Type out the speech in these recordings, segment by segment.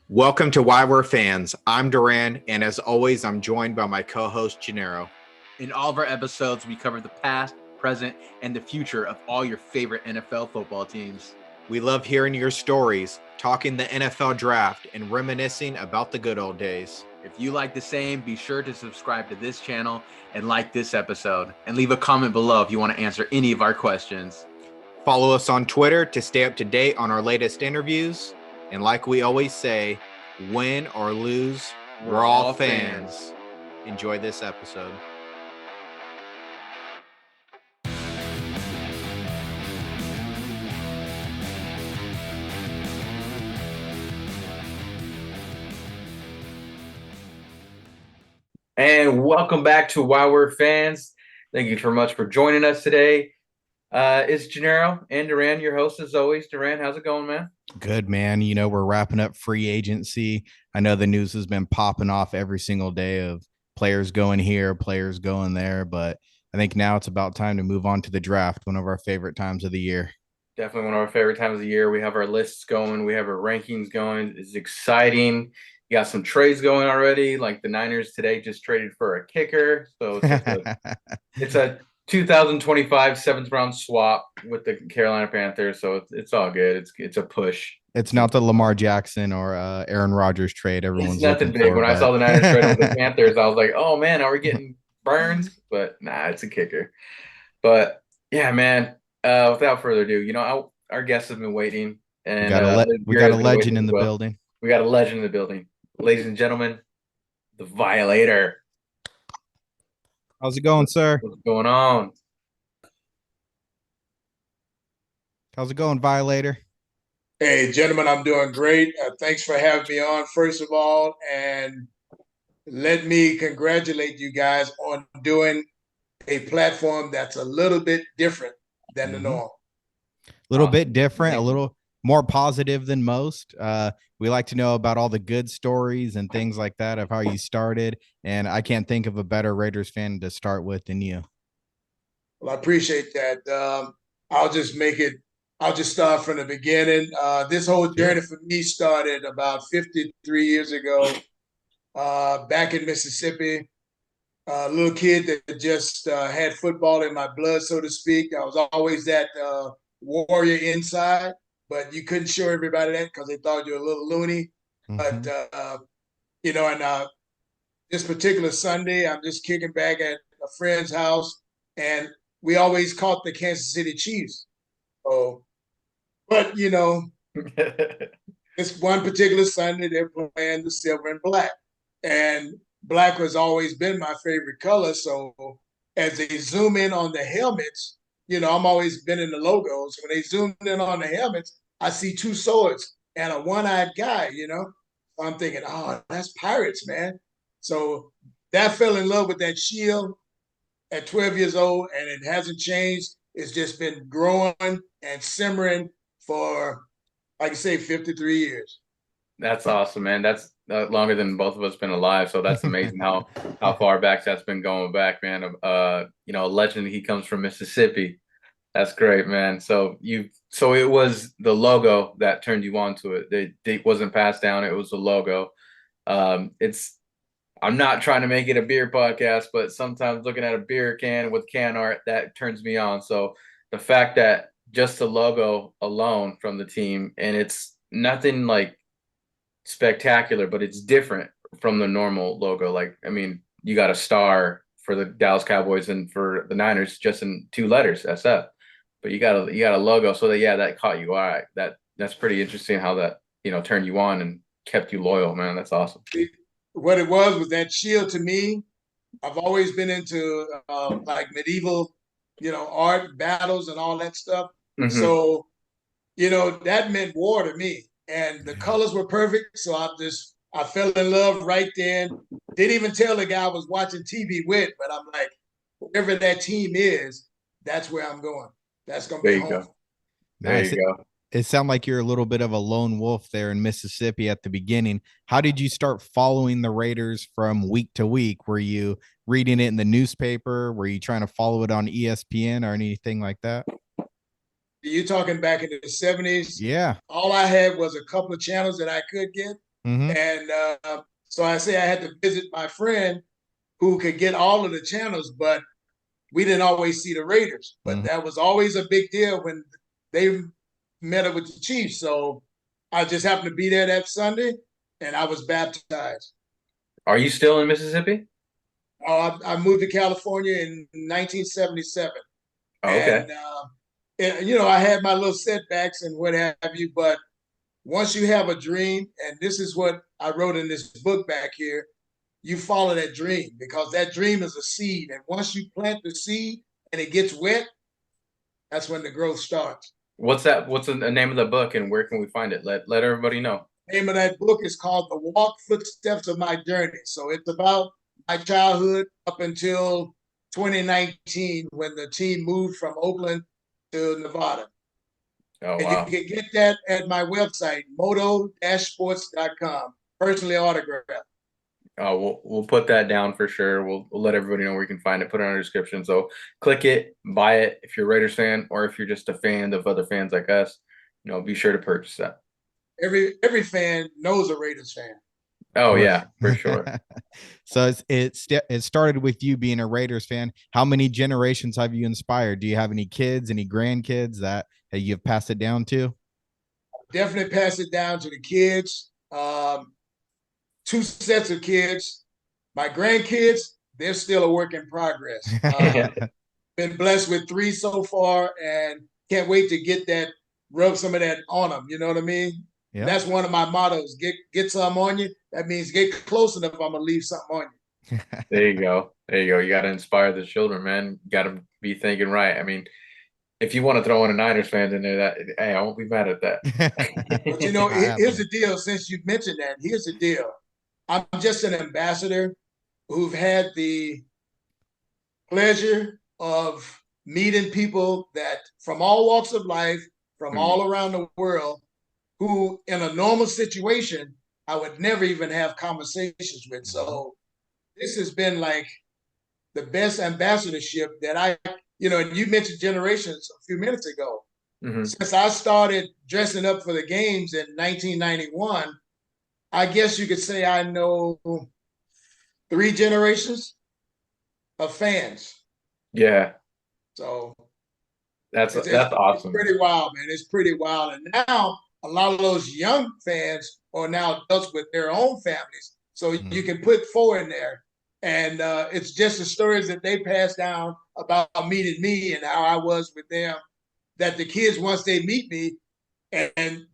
Welcome to Why We're Fans. I'm Duran, and as always, I'm joined by my co-host, Gennaro. In all of our episodes, we cover the past, present, and the future of all your favorite NFL football teams. We love hearing your stories, talking the NFL draft, and reminiscing about the good old days. If you like the same, be sure to subscribe to this channel and like this episode. And leave a comment below if you want to answer any of our questions. Follow us on Twitter to stay up to date on our latest interviews. And like we always say, win or lose, we're all fans. Enjoy this episode. And welcome back to Why We're Fans. Thank you so much for joining us today. It's Gennaro and Duran, your host as always. Duran, how's it going, man? Good, man. You know, we're wrapping up free agency. I know the news has been popping off every single day of players going here, players going there, but I think now it's about time to move on to the draft, one of our favorite times of the year. Definitely one of our favorite times of the year. We have our lists going. We have our rankings going. It's exciting. You got some trades going already. Like the Niners today just traded for a kicker. So it's a 2025 seventh round swap with the Carolina Panthers. So it's all good. It's a push. It's not the Lamar Jackson or Aaron Rodgers trade. Everyone's It's nothing big. When I saw the Niners trade with the Panthers, I was like, oh man, are we getting Burns? But nah, it's a kicker. But yeah, man. Without further ado, our guests have been waiting, and we got a legend in the building. We got a legend in the building, ladies and gentlemen. The Violator. How's it going, sir? What's going on? How's it going, Violator? Hey, gentlemen, I'm doing great. Thanks for having me on, first of all, and let me congratulate you guys on doing a platform that's a little bit different than the norm. A little bit different, a little more positive than most. We like to know about all the good stories and things like that of how you started. And I can't think of a better Raiders fan to start with than you. Well, I appreciate that. I'll just start from the beginning. This whole journey for me started about 53 years ago, back in Mississippi. A little kid that just had football in my blood, so to speak. I was always that warrior inside, but you couldn't show everybody that because they thought you were a little loony. Mm-hmm. But, this particular Sunday, I'm just kicking back at a friend's house, and we always caught the Kansas City Chiefs. So, but, this one particular Sunday, they're playing the silver and black. And black has always been my favorite color. So as they zoom in on the helmets, I'm always been in the logos. When they zoom in on the helmets, I see two swords and a one-eyed guy, I'm thinking, oh, that's Pirates, man. So that fell in love with that shield at 12 years old, and it hasn't changed. It's just been growing and simmering for, like I say, 53 years. That's awesome, man. That's longer than both of us been alive. So that's amazing how far back that's been going back, man. A legend. He comes from Mississippi. That's great, man. So it was the logo that turned you on to it. It wasn't passed down. It was the logo. I'm not trying to make it a beer podcast, but sometimes looking at a beer can with can art, that turns me on. So the fact that just the logo alone from the team, and it's nothing like spectacular, but it's different from the normal logo. Like, I mean, you got a star for the Dallas Cowboys and for the Niners just in 2 letters, SF. But you got a logo, so that caught you. All right, that's pretty interesting how that turned you on and kept you loyal, man. That's awesome. What it was that shield to me. I've always been into like medieval, art, battles, and all that stuff. Mm-hmm. So, that meant war to me. And the colors were perfect, so I fell in love right then. Didn't even tell the guy I was watching TV with, but I'm like, wherever that team is, that's where I'm going. That's going to be home. There you go. It sounded like you're a little bit of a lone wolf there in Mississippi at the beginning. How did you start following the Raiders from week to week? Were you reading it in the newspaper? Were you trying to follow it on ESPN or anything like that? You talking back in the 70s? Yeah. All I had was a couple of channels that I could get. Mhm. And so I say I had to visit my friend who could get all of the channels, but we didn't always see the Raiders. But Mhm. that was always a big deal when they met up with the Chiefs. So I just happened to be there that Sunday, and I was baptized. Are you still in Mississippi? I moved to California in 1977, Oh, okay. and you know I had my little setbacks and what have you, but once you have a dream, and this is what I wrote in this book back here, you follow that dream because that dream is a seed. And once you plant the seed and it gets wet, that's when the growth starts. What's that? What's the name of the book, and where can we find it? Let everybody know. The name of that book is called The Walk Footsteps of My Journey. So it's about my childhood up until 2019 when the team moved from Oakland to Nevada. Oh, And you wow. can get that at my website, moto-sports.com, personally autographed. We'll put that down for sure. We'll let everybody know where you can find it. Put it in our description. So click it, buy it if you're a Raiders fan, or if you're just a fan of other fans like us. Be sure to purchase that. Every fan knows a Raiders fan. Oh yeah, for sure. So it started with you being a Raiders fan. How many generations have you inspired? Do you have any kids, any grandkids that you've passed it down to? Definitely pass it down to the kids. Two sets of kids. My grandkids, they're still a work in progress. Been blessed with three so far, and can't wait to get that, rub some of that on them. You know what I mean? Yeah. That's one of my mottos. Get some on you. That means get close enough. I'm gonna leave something on you. There you go. There you go. You got to inspire the children, man. You got to be thinking right. I mean, if you want to throw in a Niners fans in there, that hey, I won't be mad at that. But here's the deal. Since you mentioned that, here's the deal. I'm just an ambassador who've had the pleasure of meeting people that from all walks of life, from all around the world, who in a normal situation, I would never even have conversations with. So this has been like the best ambassadorship that and you mentioned generations a few minutes ago. Since I started dressing up for the games in 1991, I guess you could say I know three generations of fans. Yeah. So that's it's awesome. pretty wild, man. It's pretty wild. And now a lot of those young fans are now adults with their own families. So you can put four in there. And it's just the stories that they pass down about meeting me and how I was with them, that the kids, once they meet me, and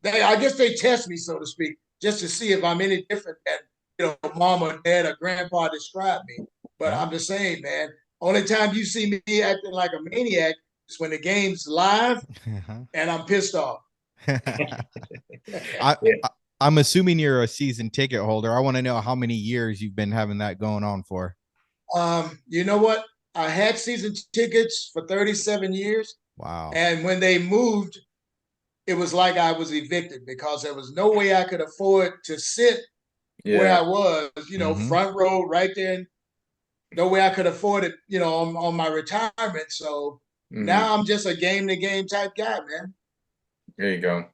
I guess they test me, so to speak, just to see if I'm any different than mom or dad or grandpa described me. But I'm just saying, man, only time you see me acting like a maniac is when the game's live and I'm pissed off. I'm assuming you're a season ticket holder. I want to know how many years you've been having that going on for. You know what? I had season tickets for 37 years. Wow. And when they moved, it was like I was evicted because there was no way I could afford to sit where I was, front row right there. No way I could afford it, on my retirement. So now I'm just a game to game type guy, man. There you go.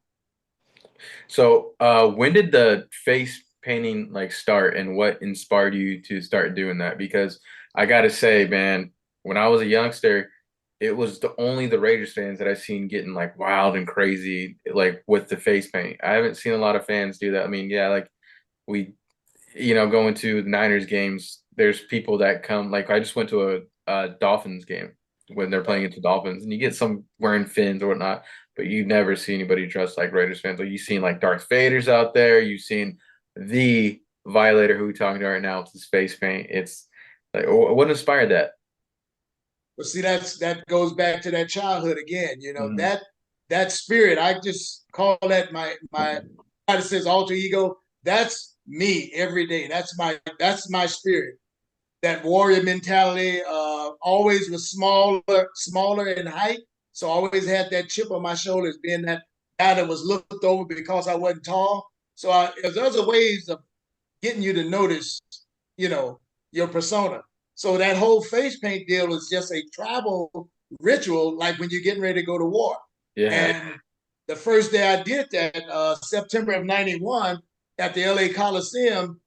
So when did the face painting start, and what inspired you to start doing that? Because I gotta say, man, when I was a youngster, it was only the Raiders fans that I've seen getting wild and crazy with the face paint. I haven't seen a lot of fans do that. I mean, yeah, we going to the Niners games, there's people that come, I just went to a Dolphins game when they're playing against the Dolphins, and you get some wearing fins or whatnot, but you never see anybody dressed like Raiders fans. You've seen Darth Vader's out there, you've seen the Violator, who we're talking to right now, with his face paint. It's what inspired that? Well, see, that goes back to that childhood again. That spirit. I just call that my that says alter ego. That's me every day. That's my spirit. That warrior mentality. Always was smaller in height, so I always had that chip on my shoulders, being that guy that was looked over because I wasn't tall. So there's other ways of getting you to notice, your persona. So that whole face paint deal is just a tribal ritual, like when you're getting ready to go to war. Yeah. And the first day I did that, September of '91, at the LA Coliseum,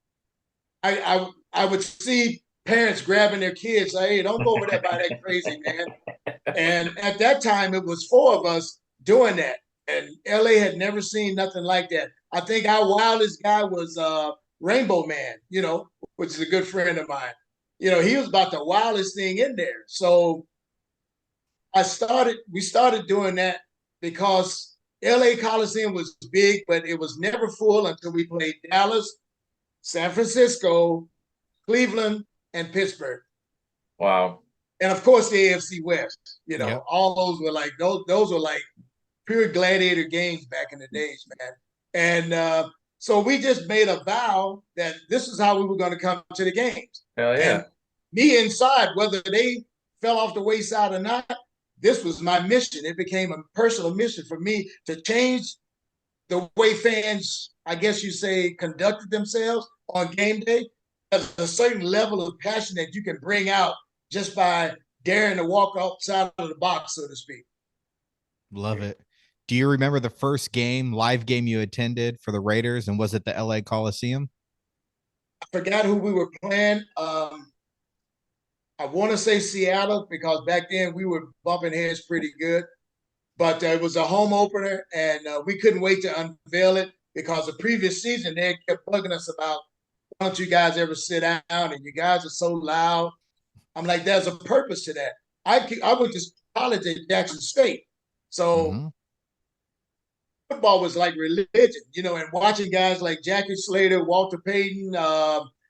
I would see parents grabbing their kids, like, hey, don't go over there by that crazy man. And at that time, it was 4 of us doing that. And LA had never seen nothing like that. I think our wildest guy was Rainbow Man, which is a good friend of mine. He was about the wildest thing in there. So we started doing that because LA Coliseum was big, but it was never full until we played Dallas, San Francisco, Cleveland, and Pittsburgh. Wow. And of course the AFC West. All those were like those were like pure gladiator games back in the days, man. And so we just made a vow that this is how we were going to come to the games. Hell yeah. And me inside, whether they fell off the wayside or not, this was my mission. It became a personal mission for me to change the way fans, I guess you say, conducted themselves on game day. There's a certain level of passion that you can bring out just by daring to walk outside of the box, so to speak. Love it. Do you remember the first live game you attended for the Raiders, and was it the LA Coliseum? I forgot who we were playing. I want to say Seattle because back then we were bumping heads pretty good. But it was a home opener, and we couldn't wait to unveil it because the previous season they kept bugging us about, why don't you guys ever sit down? And you guys are so loud. I'm like, there's a purpose to that. I went to college at Jackson State. So football was like religion, and watching guys like Jackie Slater, Walter Payton,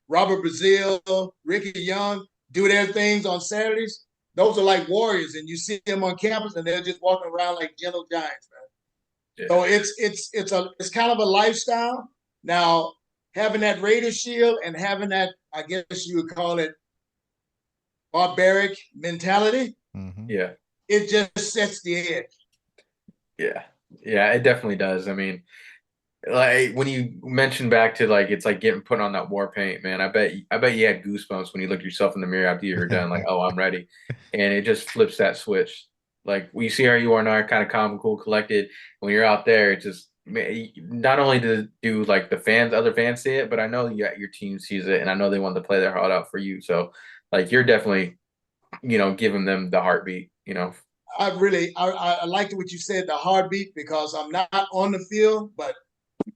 Robert Brazile, Ricky Young do their things on Saturdays. Those are like warriors, and you see them on campus, and they're just walking around like gentle giants, man. Yeah. So it's kind of a lifestyle. Now, having that Raider shield and having that, I guess you would call it, barbaric mentality. Yeah, it just sets the edge. Yeah, it definitely does. I mean, like when you mentioned back to like it's like getting put on that war paint, man. I bet you had goosebumps when you looked yourself in the mirror after you were done. Like, oh, I'm ready, and it just flips that switch. Like we see how you are now, kind of calm, cool, collected. When you're out there, it just not only do like other fans see it, but I know your team sees it, and I know they want to play their heart out for you. So, like you're definitely, giving them the heartbeat. I liked what you said, the heartbeat, because I'm not on the field, but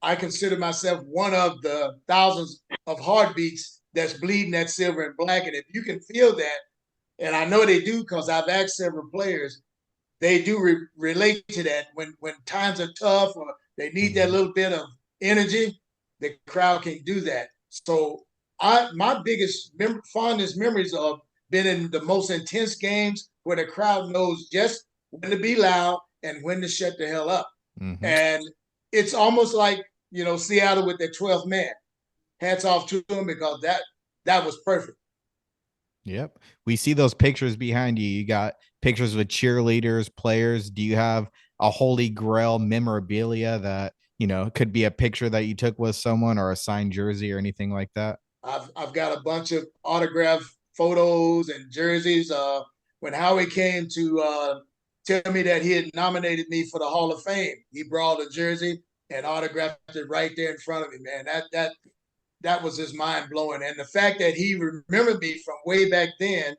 I consider myself one of the thousands of heartbeats that's bleeding that silver and black. And if you can feel that, and I know they do because I've asked several players, they do relate to that when times are tough or they need that little bit of energy, the crowd can do that. So my biggest fondest memories of been in the most intense games where the crowd knows just when to be loud and when to shut the hell up. And it's almost like, Seattle with their 12th man. Hats off to them because that was perfect. Yep. We see those pictures behind you. You got pictures with cheerleaders, players. Do you have a holy grail memorabilia that, could be a picture that you took with someone or a signed jersey or anything like that? I've got a bunch of autographed photos and jerseys. When Howie came to tell me that he had nominated me for the Hall of Fame, he brought a jersey and autographed it right there in front of me, man. That was just mind blowing. And the fact that he remembered me from way back then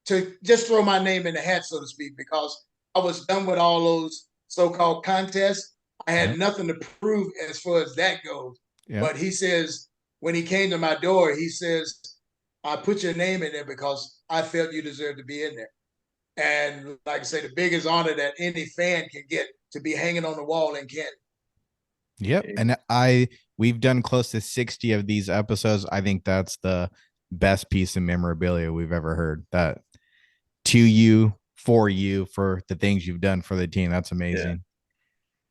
to just throw my name in the hat, so to speak, because I was done with all those so-called contests. I had nothing to prove as far as that goes. But he says, when he came to my door, he says, I put your name in there because I felt you deserved to be in there. And like I say, the biggest honor that any fan can get, to be hanging on the wall in Canton. Yep. And we've done close to 60 of these episodes. I think that's the best piece of memorabilia we've ever heard. That to you, for the things you've done for the team. That's amazing.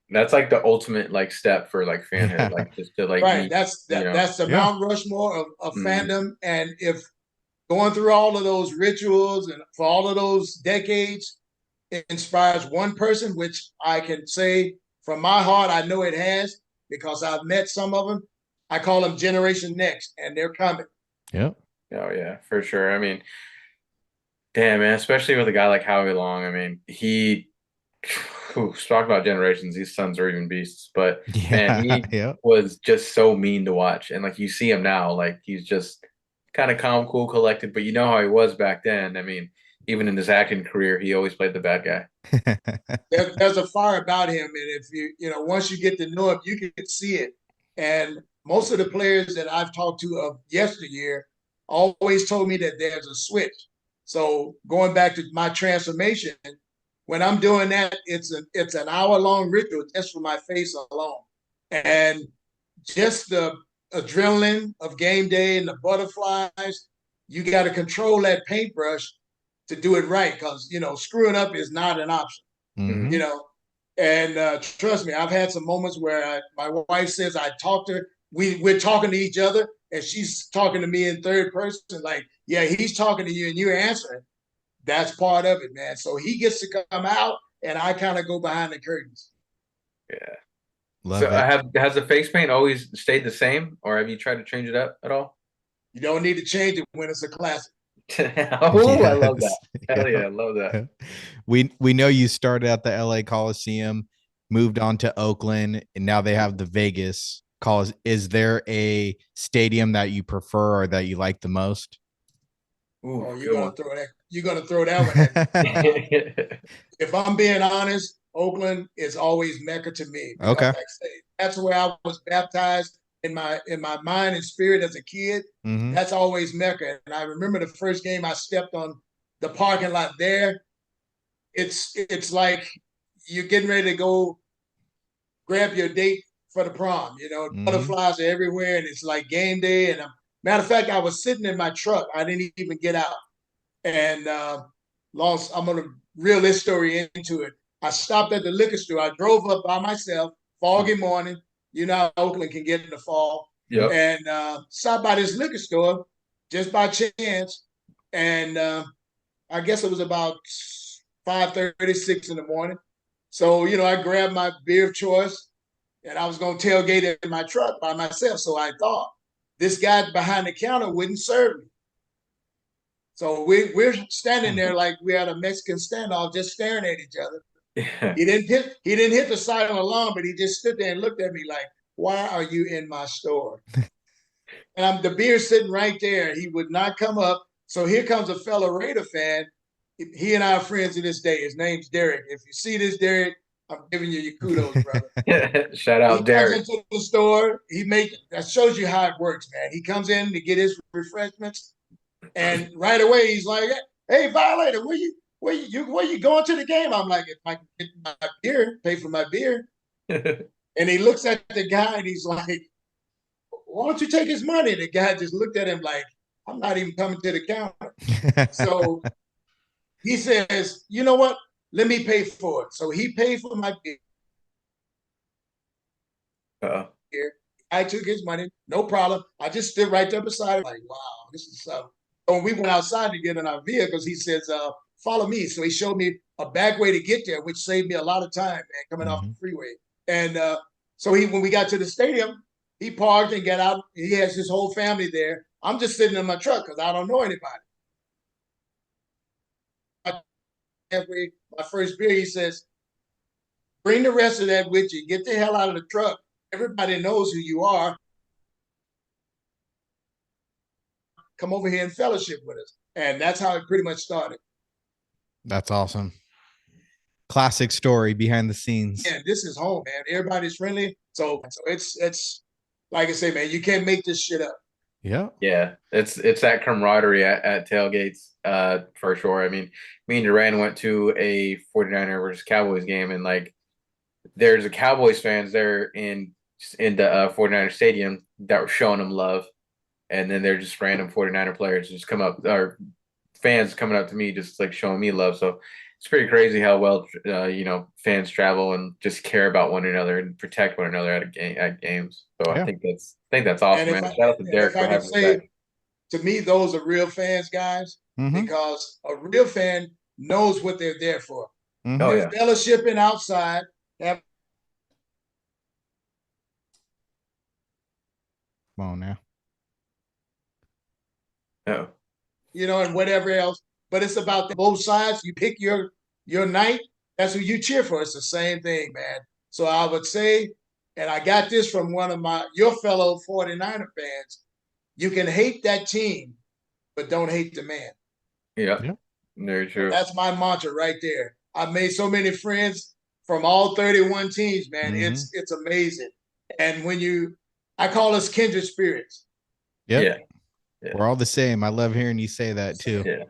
Yeah. That's like the ultimate like step for like fanhood, like just to like right. That's the Mount Rushmore of fandom. And if going through all of those rituals and for all of those decades, it inspires one person, which I can say from my heart, I know it has because I've met some of them. I call them Generation Next, and they're coming. Yep. Oh yeah, for sure. I mean, damn man, especially with a guy like Howie Long. I mean, he talk about generations. These sons are even beasts. But man, Yeah, he yeah. was just so mean to watch. And like you see him now, like he's just kind of calm, cool, collected. But you know how he was back then. I mean, even in his acting career, he always played the bad guy. There's a fire about him, and if once you get to know him, you can see it. And most of the players that I've talked to of yesteryear always told me that there's a switch. So going back to my transformation, when I'm doing that, it's an hour-long ritual just for my face alone, and just the adrenaline of game day and the butterflies. You got to control that paintbrush to do it right, because screwing up is not an option. Mhm. And trust me, I've had some moments where my wife says I talk to her. We're talking to each other, and she's talking to me in third person. Like, yeah, he's talking to you, and you're answering. That's part of it, man. So he gets to come out, and I kind of go behind the curtains. Yeah. Love So it. has the face paint always stayed the same, or have you tried to change it up at all? You don't need to change it when it's a classic. Oh, I love that. Yes. Hell yeah, I love that. We know you started at the LA Coliseum, moved on to Oakland, and now they have the Vegas Coliseum. Is there a stadium that you prefer or that you like the most? Ooh, Oh, good one. you're gonna throw that one at me. If I'm being honest, Oakland is always Mecca to me, because Okay. like I say, that's where I was baptized in my mind and spirit as a kid. Mhm. That's always Mecca. And I remember the first game I stepped on the parking lot there. It's like you're getting ready to go grab your date for the prom. Mhm. Butterflies are everywhere, and it's like game day. And matter of fact, I was sitting in my truck. I didn't even get out, and lost. I'm gonna reel this story into it. I stopped at the liquor store. I drove up by myself, foggy morning. You know how Oakland can get in the fall. Yep. And stopped by this liquor store just by chance. And I guess it was about 5:36 in the morning. So, I grabbed my beer of choice, and I was going to tailgate it in my truck by myself. So I thought this guy behind the counter wouldn't serve me. So we're standing there like we had a Mexican standoff, just staring at each other. Yeah. He didn't hit the silent alarm, but he just stood there and looked at me like, "Why are you in my store?" And the beer sitting right there. He would not come up. So here comes a fellow Raider fan. He and I are friends to this day. His name's Derek. If you see this, Derek, I'm giving you your kudos, brother. Shout He out comes Derek. into the store. That shows you how it works, man. He comes in to get his refreshments, and right away he's like, "Hey, Violator, where you going to the game?" I'm like, "If I can get my beer, pay for my beer." And he looks at the guy and he's like, "Why don't you take his money?" And the guy just looked at him like, "I'm not even coming to the counter." So he says, "You know what? Let me pay for it." So he paid for my beer. Uh-oh. I took his money, no problem. I just stood right there beside him, like, wow, this is something. So we went outside to get in our vehicles. He says, "Follow me." So he showed me a back way to get there, which saved me a lot of time, man, coming off the freeway. And so when we got to the stadium, he parked and got out. He has his whole family there. I'm just sitting in my truck because I don't know anybody. Halfway, my first beer, he says, "Bring the rest of that with you. Get the hell out of the truck. Everybody knows who you are. Come over here and fellowship with us." And that's how it pretty much started. That's awesome. Classic story behind the scenes. Yeah, this is home, man. Everybody's friendly. So it's like I say, man, you can't make this shit up. Yeah. Yeah, it's that camaraderie at tailgates, for sure. I mean, me and Duran went to a 49er versus Cowboys game, and like there's a Cowboys fans there in the 49er stadium that were showing them love, and then they're just random 49er players just come up, or fans coming up to me just like showing me love. So it's pretty crazy how well fans travel and just care about one another and protect one another at games. So Yeah. I think that's awesome, man. Shout out to Derek for having that. To me, those are real fans, guys, because a real fan knows what they're there for. Oh yeah, fellowshipping outside. Come on now. oh And whatever else. But it's about both sides. You pick your night, That's who you cheer for. It's the same thing, man. So I would say, and I got this from one of your fellow 49er fans, you can hate that team, but don't hate the man. Yeah. Very true. That's my mantra right there. I've made so many friends from all 31 teams, man. It's amazing. And I call us kindred spirits. Yep. Yeah. We're all the same. I love hearing you say that too. Yeah.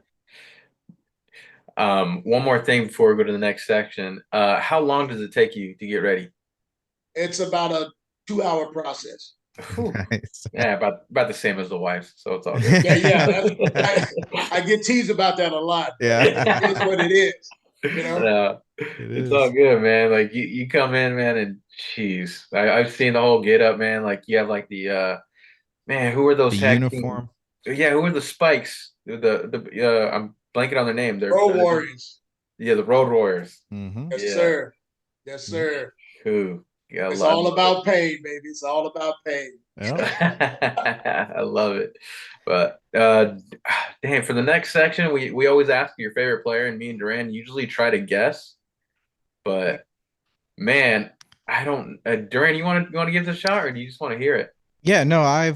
One more thing before we go to the next section. How long does it take you to get ready? It's about a 2-hour process. Nice. Yeah, about the same as the wife, so it's all good. I get teased about that a lot. Yeah, it's what it is. You know, it's all good, man. Like you come in, man, and geez, I've seen the whole get up, man. Like you have like the man, who are those the tag uniform? Team? Yeah, who are the Spikes? The I'm blanking on their name. They're Road Warriors. Yeah, the Road Warriors. Yes, sir. Yes, sir. Who? Yeah, it's all about pain, baby. It's all about pain. Yeah. I love it. But damn, for the next section, we always ask your favorite player, and me and Duran usually try to guess. But man, I don't. Duran, you want to give this a shot, or do you just want to hear it? Yeah, no, I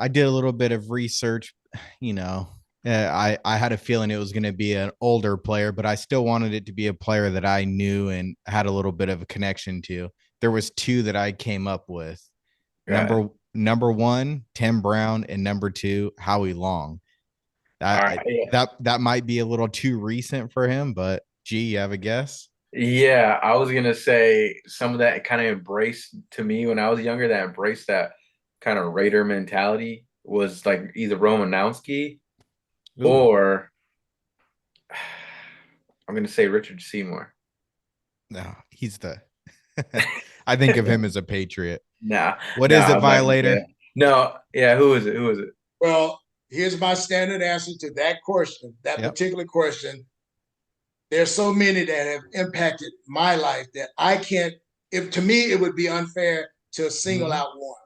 did a little bit of research. You know, I had a feeling it was going to be an older player, but I still wanted it to be a player that I knew and had a little bit of a connection to. There was two that I came up with. Number one, Tim Brown, and number two, Howie Long. That might be a little too recent for him, but gee, you have a guess? Yeah, I was gonna say some of that kind of embraced to me when I was younger. That embraced that kind of Raider mentality was like either Romanowski or I'm gonna say Richard Seymour. No, he's the. I think of him as a Patriot. Nah. What is it, Violator? No. Yeah. Who is it? Who is it? Well, here's my standard answer to that question, particular question. There's so many that have impacted my life that I can't, to me, it would be unfair to single out one.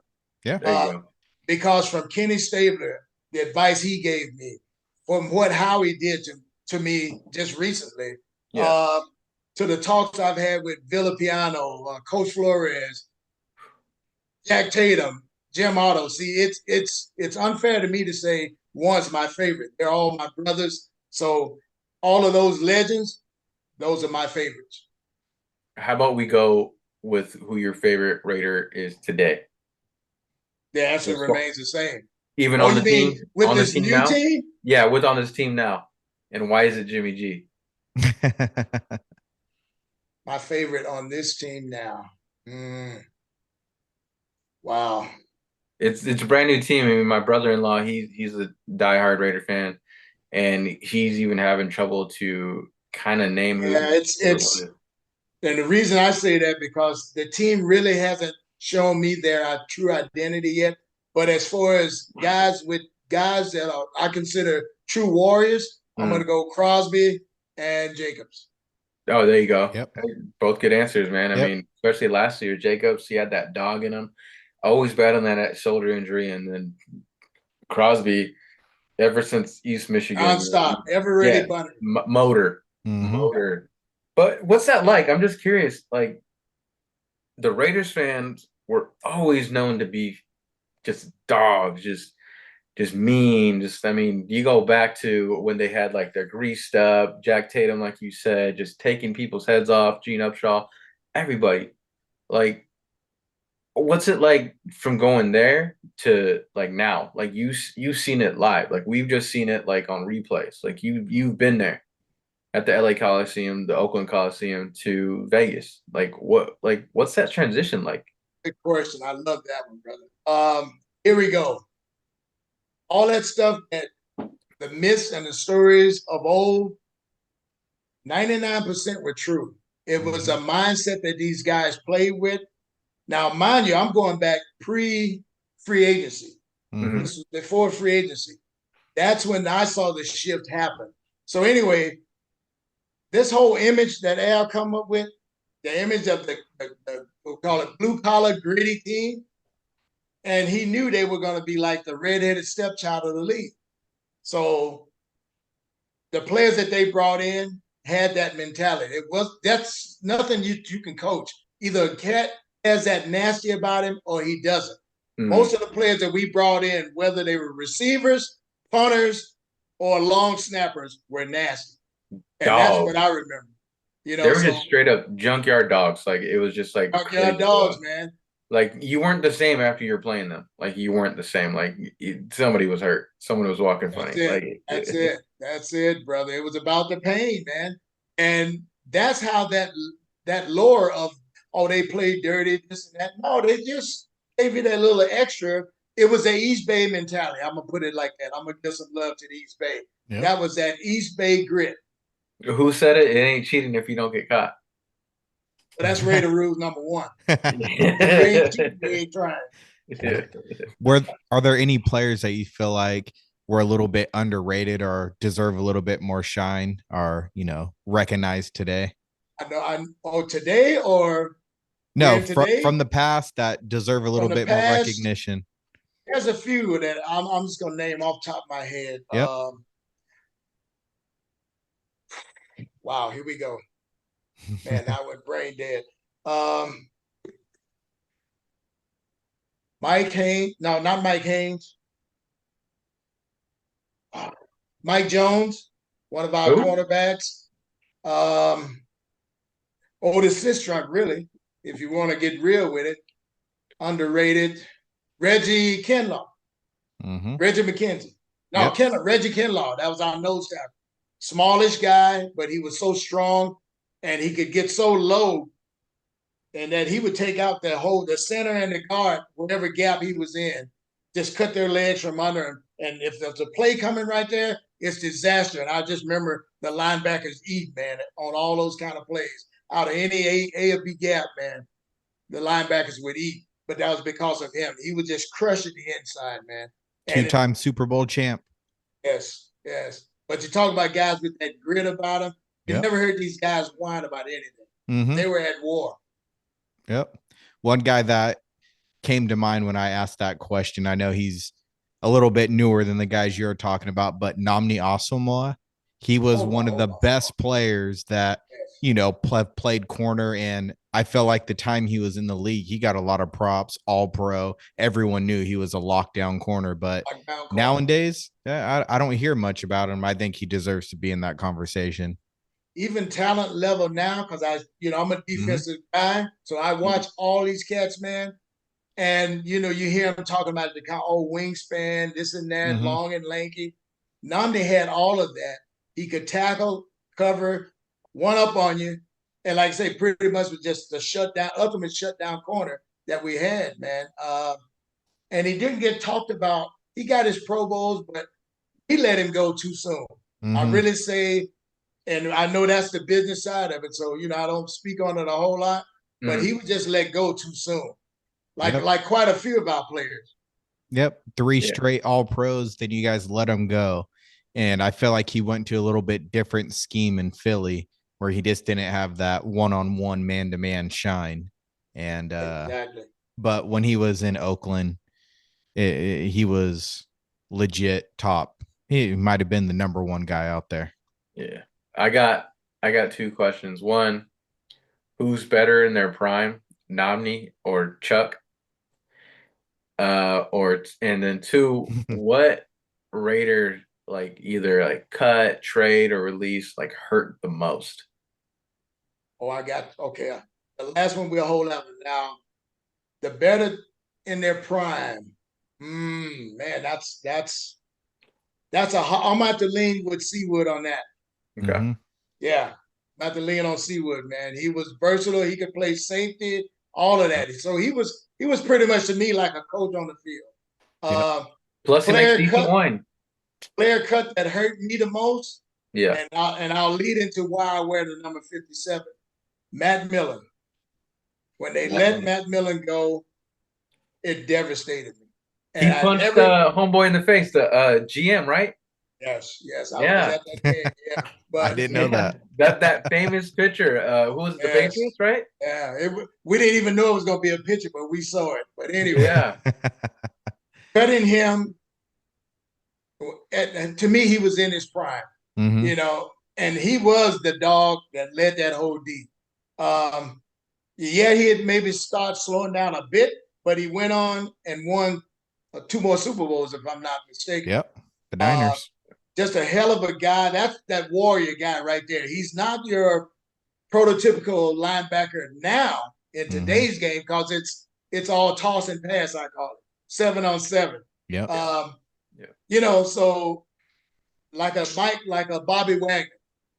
Yeah. Because from Kenny Stabler, the advice he gave me, from what Howie did to me just recently, to the talks I've had with Villapiano, Coach Flores, Jack Tatum, Jim Otto. See, it's unfair to me to say one's my favorite. They're all my brothers. So all of those legends, those are my favorites. How about we go with who your favorite Raider is today? The answer remains the same. Even on the team? With on this the team new now? team? Yeah, on this team now. And why is it Jimmy G? My favorite on this team now. Wow. It's a brand new team. I mean, my brother-in-law, he's a diehard Raider fan, and he's even having trouble to kind of name who. Yeah, it's and the reason I say that because the team really hasn't shown me their true identity yet. But as far as guys that I consider true warriors, I'm going to go Crosby and Jacobs. Oh, there you go. Yep. Both good answers, man. I mean, especially last year, Jacobs, he had that dog in him. Always battling that shoulder injury, and then Crosby, ever since East Michigan, nonstop, ever ready, motor. But what's that like? I'm just curious. Like, the Raiders fans were always known to be just dogs, just mean. I mean, you go back to when they had like their greased up Jack Tatum, like you said, just taking people's heads off, Gene Upshaw, everybody. Like, what's it like from going there to like now? Like you've seen it live. Like we've just seen it like on replays. Like you've been there at the LA Coliseum, the Oakland Coliseum to Vegas. Like what's that transition like? Good question. I love that one, brother. Here we go. All that stuff that the myths and the stories of old, 99% were true. It was a mindset that these guys played with. Now, mind you, I'm going back pre-free agency. This was before free agency. That's when I saw the shift happen. So anyway, this whole image that Al come up with, the image of the we'll call it blue-collar, gritty team, and he knew they were going to be like the redheaded stepchild of the league. So the players that they brought in, had that mentality. That's nothing you can coach. Either a cat has that nasty about him or he doesn't. Most of the players that we brought in, whether they were receivers, punters, or long snappers, were nasty. And that's what I remember. You know, they were just straight up junkyard dogs. Like it was just like junkyard dogs, man. Like you weren't the same after you were playing them. Like you weren't the same. Like somebody was hurt. Someone was walking funny. That's it. That's it, brother. It was about the pain, man. And that's how that lore of, oh, they played dirty, this and that. No, they just gave you that little extra. It was a East Bay mentality. I'm gonna put it like that. I'm gonna give some love to the East Bay. Yep. That was that East Bay grit. Who said it? It ain't cheating if you don't get caught. Well, that's Raider rule number one. We ain't cheating, we ain't trying. Are there any players that you feel like were a little bit underrated or deserve a little bit more shine, or recognized today? Today or no, from the past that deserve a little bit more recognition. There's a few that I'm just gonna name off the top of my head. Yep. Wow, here we go. Man, I went brain dead. Mike Haynes. No, not Mike Haynes. Mike Jones, one of our quarterbacks. Otis Sistrunk, really, if you want to get real with it. Underrated. Reggie Kinlaw. Reggie McKenzie. No, yep. Reggie Kinlaw. That was our nose tackle. Smallish guy, but he was so strong and he could get so low, and that he would take out the center and the guard, whatever gap he was in, just cut their legs from under him. And if there's a play coming right there, it's disaster. And I just remember the linebackers eat, man, on all those kind of plays. Out of any A or B gap, man, the linebackers would eat. But that was because of him. He was just crushing the inside, man. Two-time Super Bowl champ. Yes. But you talk about guys with that grit about them. You never heard these guys whine about anything. They were at war. Yep. One guy that came to mind when I asked that question, I know he's a little bit newer than the guys you're talking about, but Nnamdi Asomugha, he was one of the best players that, played corner. And I felt like the time he was in the league, he got a lot of props, all pro. Everyone knew he was a lockdown corner, but nowadays, I don't hear much about him. I think he deserves to be in that conversation. Even talent level now, because I'm a defensive guy, so I watch all these cats, man. And you hear him talking about the wingspan, this and that, long and lanky. Nnamdi had all of that. He could tackle, cover, one up on you, and like I say, pretty much was just the ultimate shutdown corner that we had, man. And he didn't get talked about. He got his Pro Bowls, but he let him go too soon. I really say. And I know that's the business side of it. So, I don't speak on it a whole lot, but he was just let go too soon. Like quite a few of our players. Yep. 3 straight all pros. Then you guys let him go. And I feel like he went to a little bit different scheme in Philly where he just didn't have that one-on-one man-to-man shine. And, exactly. But when he was in Oakland, he was legit top. He might've been the number one guy out there. Yeah. I got 2 questions. One, who's better in their prime, Nnamdi or Chuck? And then 2, what Raider either cut, trade, or release hurt the most? The last one we'll hold out now. The better in their prime. Man, that's I'm gonna have to lean with Seawood on that. Okay. Yeah. Not to lean on Seawood, man. He was versatile. He could play safety, all of that. So he was pretty much to me like a coach on the field. Plus, he makes decent wine. Player cut that hurt me the most. Yeah. And I'll lead into why I wear the number 57. Matt Millen. When they let Matt Millen go, it devastated me. And he punched the homeboy in the face, the GM, right? Yes. I was at that game. Yeah, but I didn't know that. that famous picture. Who was the Patriots, right? Yeah, we didn't even know it was going to be a picture, but we saw it. But anyway, cutting him. To me, he was in his prime. and he was the dog that led that whole D. Yeah, he had maybe started slowing down a bit, but he went on and won 2 more Super Bowls, if I'm not mistaken. Yep. The Niners. Just a hell of a guy. That's that warrior guy right there. He's not your prototypical linebacker now in today's game because it's all toss and pass, I call it. 7-on-7. Yep. You know, so like a Bobby Wagner.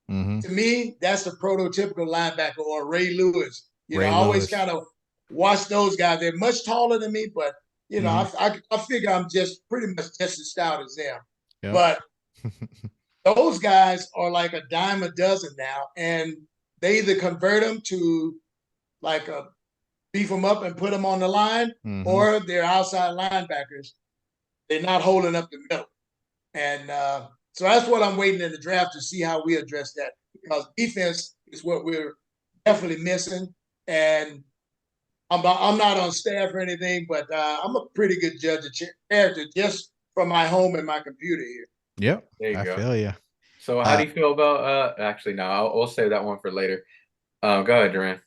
To me, that's the prototypical linebacker, or Ray Lewis. You know, I always kind of watch those guys. They're much taller than me, but you know, I figure I'm just pretty much just as stout as them. Yep. But those guys are like a dime a dozen now, and they either convert them to like a beef them up and put them on the line, or they're outside linebackers. They're not holding up the middle. And so that's what I'm waiting in the draft to see how we address that, because defense is what we're definitely missing. And I'm not on staff or anything, but I'm a pretty good judge of character just from my home and my computer here. Yep. There you I go. feel you. So how do you feel about actually, no, we'll save that one for later. Go ahead, Duran.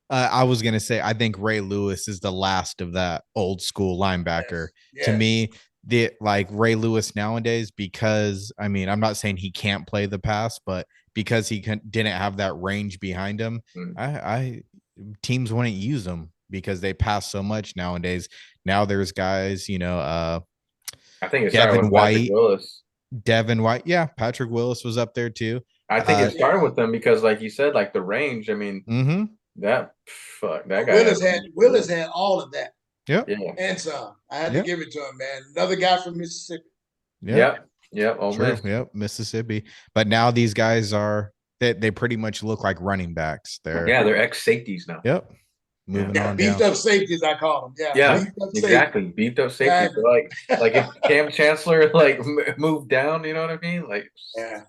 I was going to say, I think Ray Lewis is the last of that old school linebacker. Yes. To me, like Ray Lewis nowadays, because I mean, I'm not saying he can't play the pass, but because he didn't have that range behind him, teams wouldn't use him because they pass so much nowadays. Now there's guys, you know, I think it's Devin White, Willis. Devin White. Yeah. Patrick Willis was up there too. I think it started with them because, like you said, like the range, I mean, that guy. Willis had all of that. Yep. Yeah. And some. I had to give it to him, man. Another guy from Mississippi. Yep. Ole Miss. Yep. Mississippi. But now these guys they pretty much look like running backs. They're ex-safeties now. Yep. Moving on. Beefed up safeties, I call them. Yeah. Exactly. Beefed up safeties. Exactly. Like if Cam Chancellor moved down, you know what I mean? Like Yeah.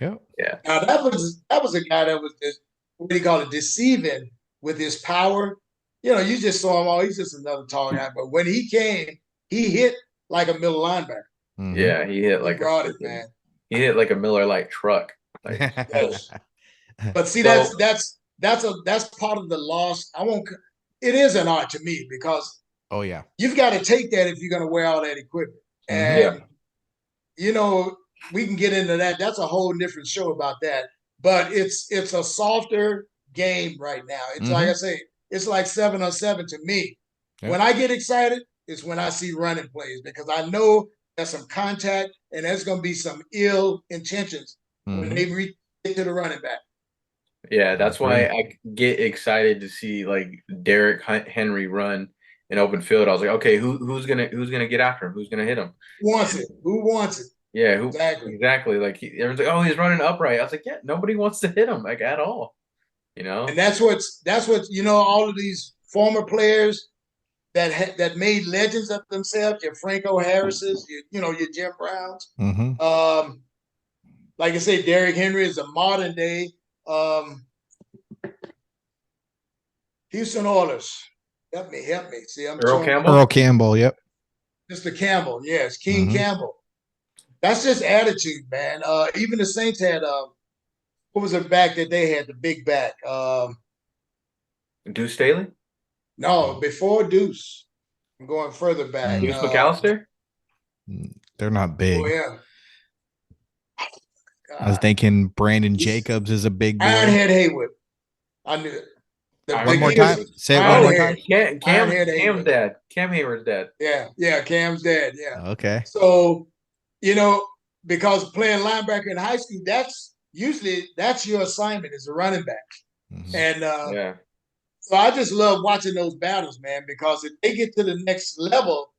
Now that was a guy that was just, what do you call it, deceiving with his power. You know, you just saw him all. He's just another tall guy. But when he came, he hit like a middle linebacker. Yeah, he hit like man. He hit like a Miller Lite truck. Like, yes. But see, that's part of the loss. It is an art to me because you've got to take that if you're going to wear all that equipment. And you know, we can get into that. That's a whole different show about that. But it's a softer game right now. It's like I say, it's like 7-on-7 to me. When I get excited, it's when I see running plays, because I know there's some contact and there's going to be some ill intentions when they get to the running back. Yeah, that's why I get excited to see like Derrick Henry run in open field. I was like, okay, who's gonna get after him? Who's gonna hit him? Who wants it? Yeah, exactly. Like everyone's like, oh, he's running upright. I was like, yeah, nobody wants to hit him like at all. You know, and that's what you know. All of these former players that made legends of themselves, your Franco Harris's, your Jim Browns. Like I say, Derrick Henry is a modern day Houston Oilers. Help me. See, I'm Earl Campbell. Yep. Mr. Campbell. Yes, King Campbell. That's just attitude, man. Even the Saints had what was the back that they had? The big back. Deuce Staley? No, before Deuce. I'm going further back. Deuce McAllister? They're not big. Oh, yeah. I was thinking Brandon Jacobs is a big boy. Ironhead Haywood. I knew it. One more time. Say it one more time. Cam's dad. Cam Hayward's dad. Yeah, Cam's dad. Yeah. Okay. So, because playing linebacker in high school, that's your assignment as a running back. And so I just love watching those battles, man, because if they get to the next level,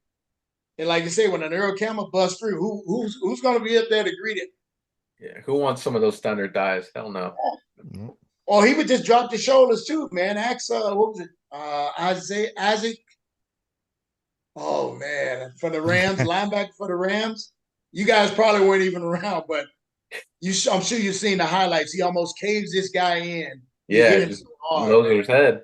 and like you say, when an Earl Campbell busts through, who's going to be up there to greet it? Yeah, who wants some of those thunder dives? Hell no. Or he would just drop the shoulders too, man. Ask what was it? Isaac. Oh man, for the Rams, linebacker for the Rams. You guys probably weren't even around, but I'm sure you've seen the highlights. He almost caves this guy in. Yeah, just blows his head.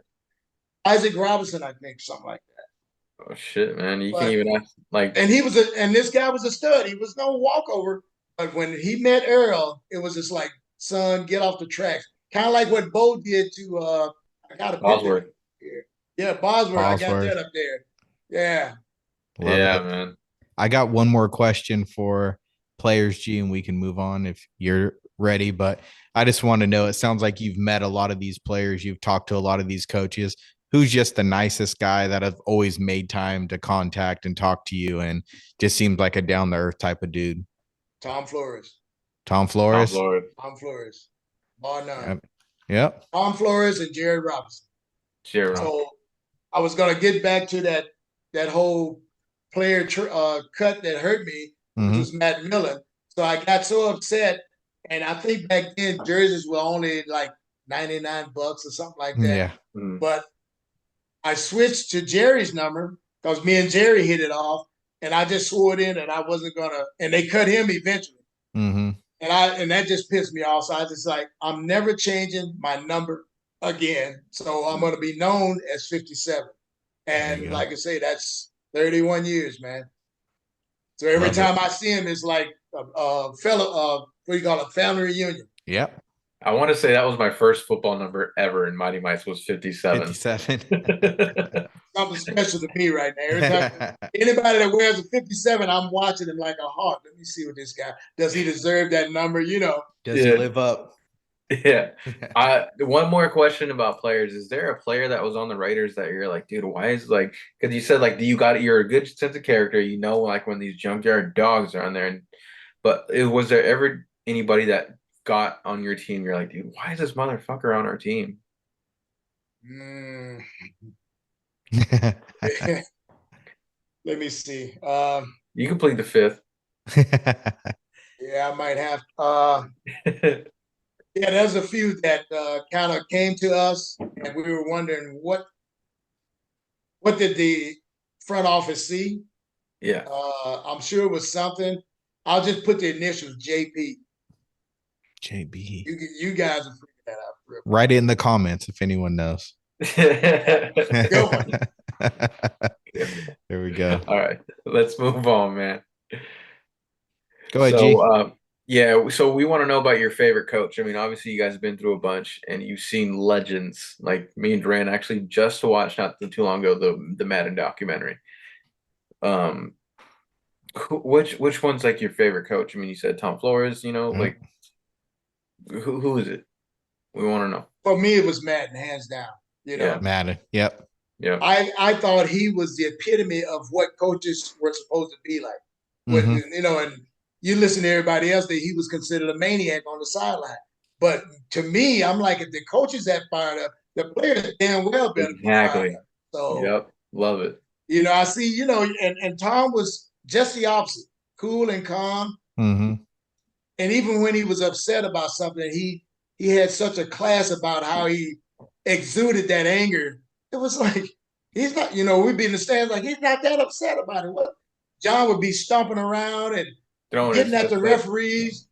Isaac Robinson, I think, something like that. Oh shit, man! You can't even ask like. And this guy was a stud. He was no walkover. But when he met Earl, it was just like son, get off the tracks. Kind of like what Bo did to I got a Bosworth. here. Yeah, Bosworth. I got that up there. Yeah. Love yeah, it. man. I got one more question for Players G, and we can move on if you're ready. But I just want to know, it sounds like you've met a lot of these players. You've talked to a lot of these coaches. Who's just the nicest guy that have always made time to contact and talk to you and just seems like a down to earth type of dude? Tom Flores. Tom Flores? Tom Flores. Bar none. Yep. Tom Flores and Jerry Robinson. So I was going to get back to that whole player cut that hurt me, which was Matt Millen. So I got so upset. And I think back then jerseys were only like $99 or something like that. Yeah. But I switched to Jerry's number because me and Jerry hit it off. And I just swore it in and I wasn't going to, and they cut him eventually. Mm-hmm. And that just pissed me off. So I just like, I'm never changing my number again. So I'm going to be known as 57. And like I say, that's 31 years, man. So every time I see him, it's like a fellow, what do you call it, family reunion. Yep. I want to say that was my first football number ever in Mighty Mice was 57. 57. Something special to me right now. Every time anybody that wears a 57, I'm watching him like a hawk. Let me see what this guy does. He deserve that number? You know, does he live up? Yeah. One more question about players. Is there a player that was on the Raiders that you're like, dude, why is like, because you said like you're a good sense of character, you know, like when these junkyard dogs are on there, but was there ever anybody that got on your team you're like, dude, why is this motherfucker on our team? Let me see. You can plead the fifth. Yeah, I might have. Yeah, there's a few that kind of came to us, and we were wondering what did the front office see? Yeah, I'm sure it was something. I'll just put the initials JP. JB. You guys are freaking that out. Write it in the comments if anyone knows. Good one. There we go. All right, let's move on, man. Go ahead, G. Yeah, so we want to know about your favorite coach. I mean, obviously you guys have been through a bunch and you've seen legends. Like me and Duran actually just watched not too long ago the Madden documentary. Which one's like your favorite coach? I mean, you said Tom Flores, you know, like who is it? We want to know. For me, it was Madden, hands down. You know, Madden. Yep. Yeah. I thought he was the epitome of what coaches were supposed to be like. You know, and you listen to everybody else that he was considered a maniac on the sideline. But to me, I'm like, if the coaches that fired up, the players damn well better be fired up. So, yep, love it. You know, I see, you know, and Tom was just the opposite, cool and calm. Mm-hmm. And even when he was upset about something, he had such a class about how he exuded that anger. It was like, he's not, you know, we'd be in the stands like, he's not that upset about it. What? John would be stomping around and getting at the referees.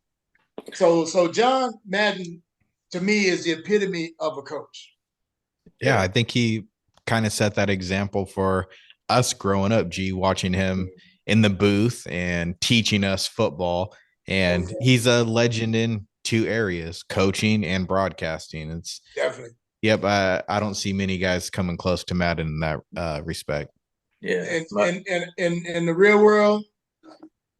So John Madden, to me, is the epitome of a coach. Yeah, I think he kind of set that example for us growing up, G, watching him in the booth and teaching us football. And he's a legend in two areas, coaching and broadcasting. It's definitely. Yep, I don't see many guys coming close to Madden in that respect. Yeah. And in the real world,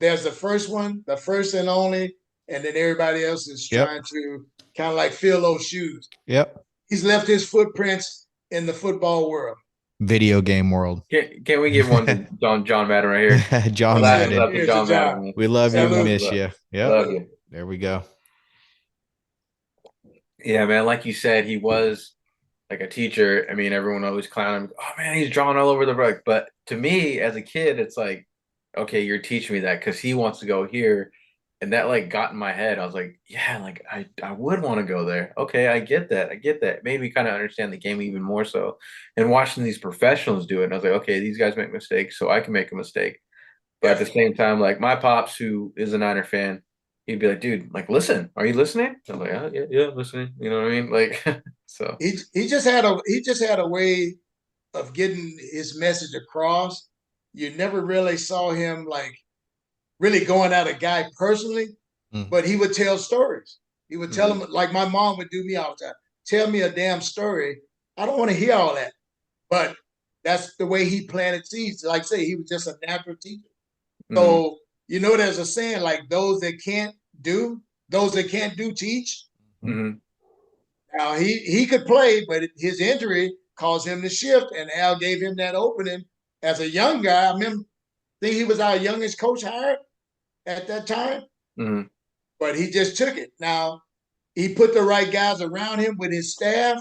there's the first one, the first and only, and then everybody else is trying to kind of like fill those shoes. Yep. He's left his footprints in the football world. Video game world. Can we give one to John Madden right here? John Madden. John Madden. We love you. We miss you. Yep. Love you. There we go. Yeah, man. Like you said, he was like a teacher. I mean, everyone always clowned him. Oh man, he's drawing all over the rug. But to me, as a kid, it's like, okay, you're teaching me that because he wants to go here. And that like got in my head. I was like, yeah, like I would want to go there. Okay, I get that. Maybe kind of understand the game even more so. And watching these professionals do it, and I was like, okay, these guys make mistakes, so I can make a mistake. But at the same time, like my pops, who is a Niner fan, he'd be like, dude, like, listen, are you listening? I'm like, oh, yeah, listening. You know what I mean? Like, so he just had a way of getting his message across. You never really saw him like really going at a guy personally, but he would tell stories. He would tell them, like my mom would do me all the time, tell me a damn story. I don't want to hear all that. But that's the way he planted seeds. Like I say, he was just a natural teacher. So, there's a saying like those that can't do teach. Now he could play, but his injury caused him to shift, and Al gave him that opening as a young guy. I think he was our youngest coach hired at that time, but he just took it. Now he put the right guys around him with his staff,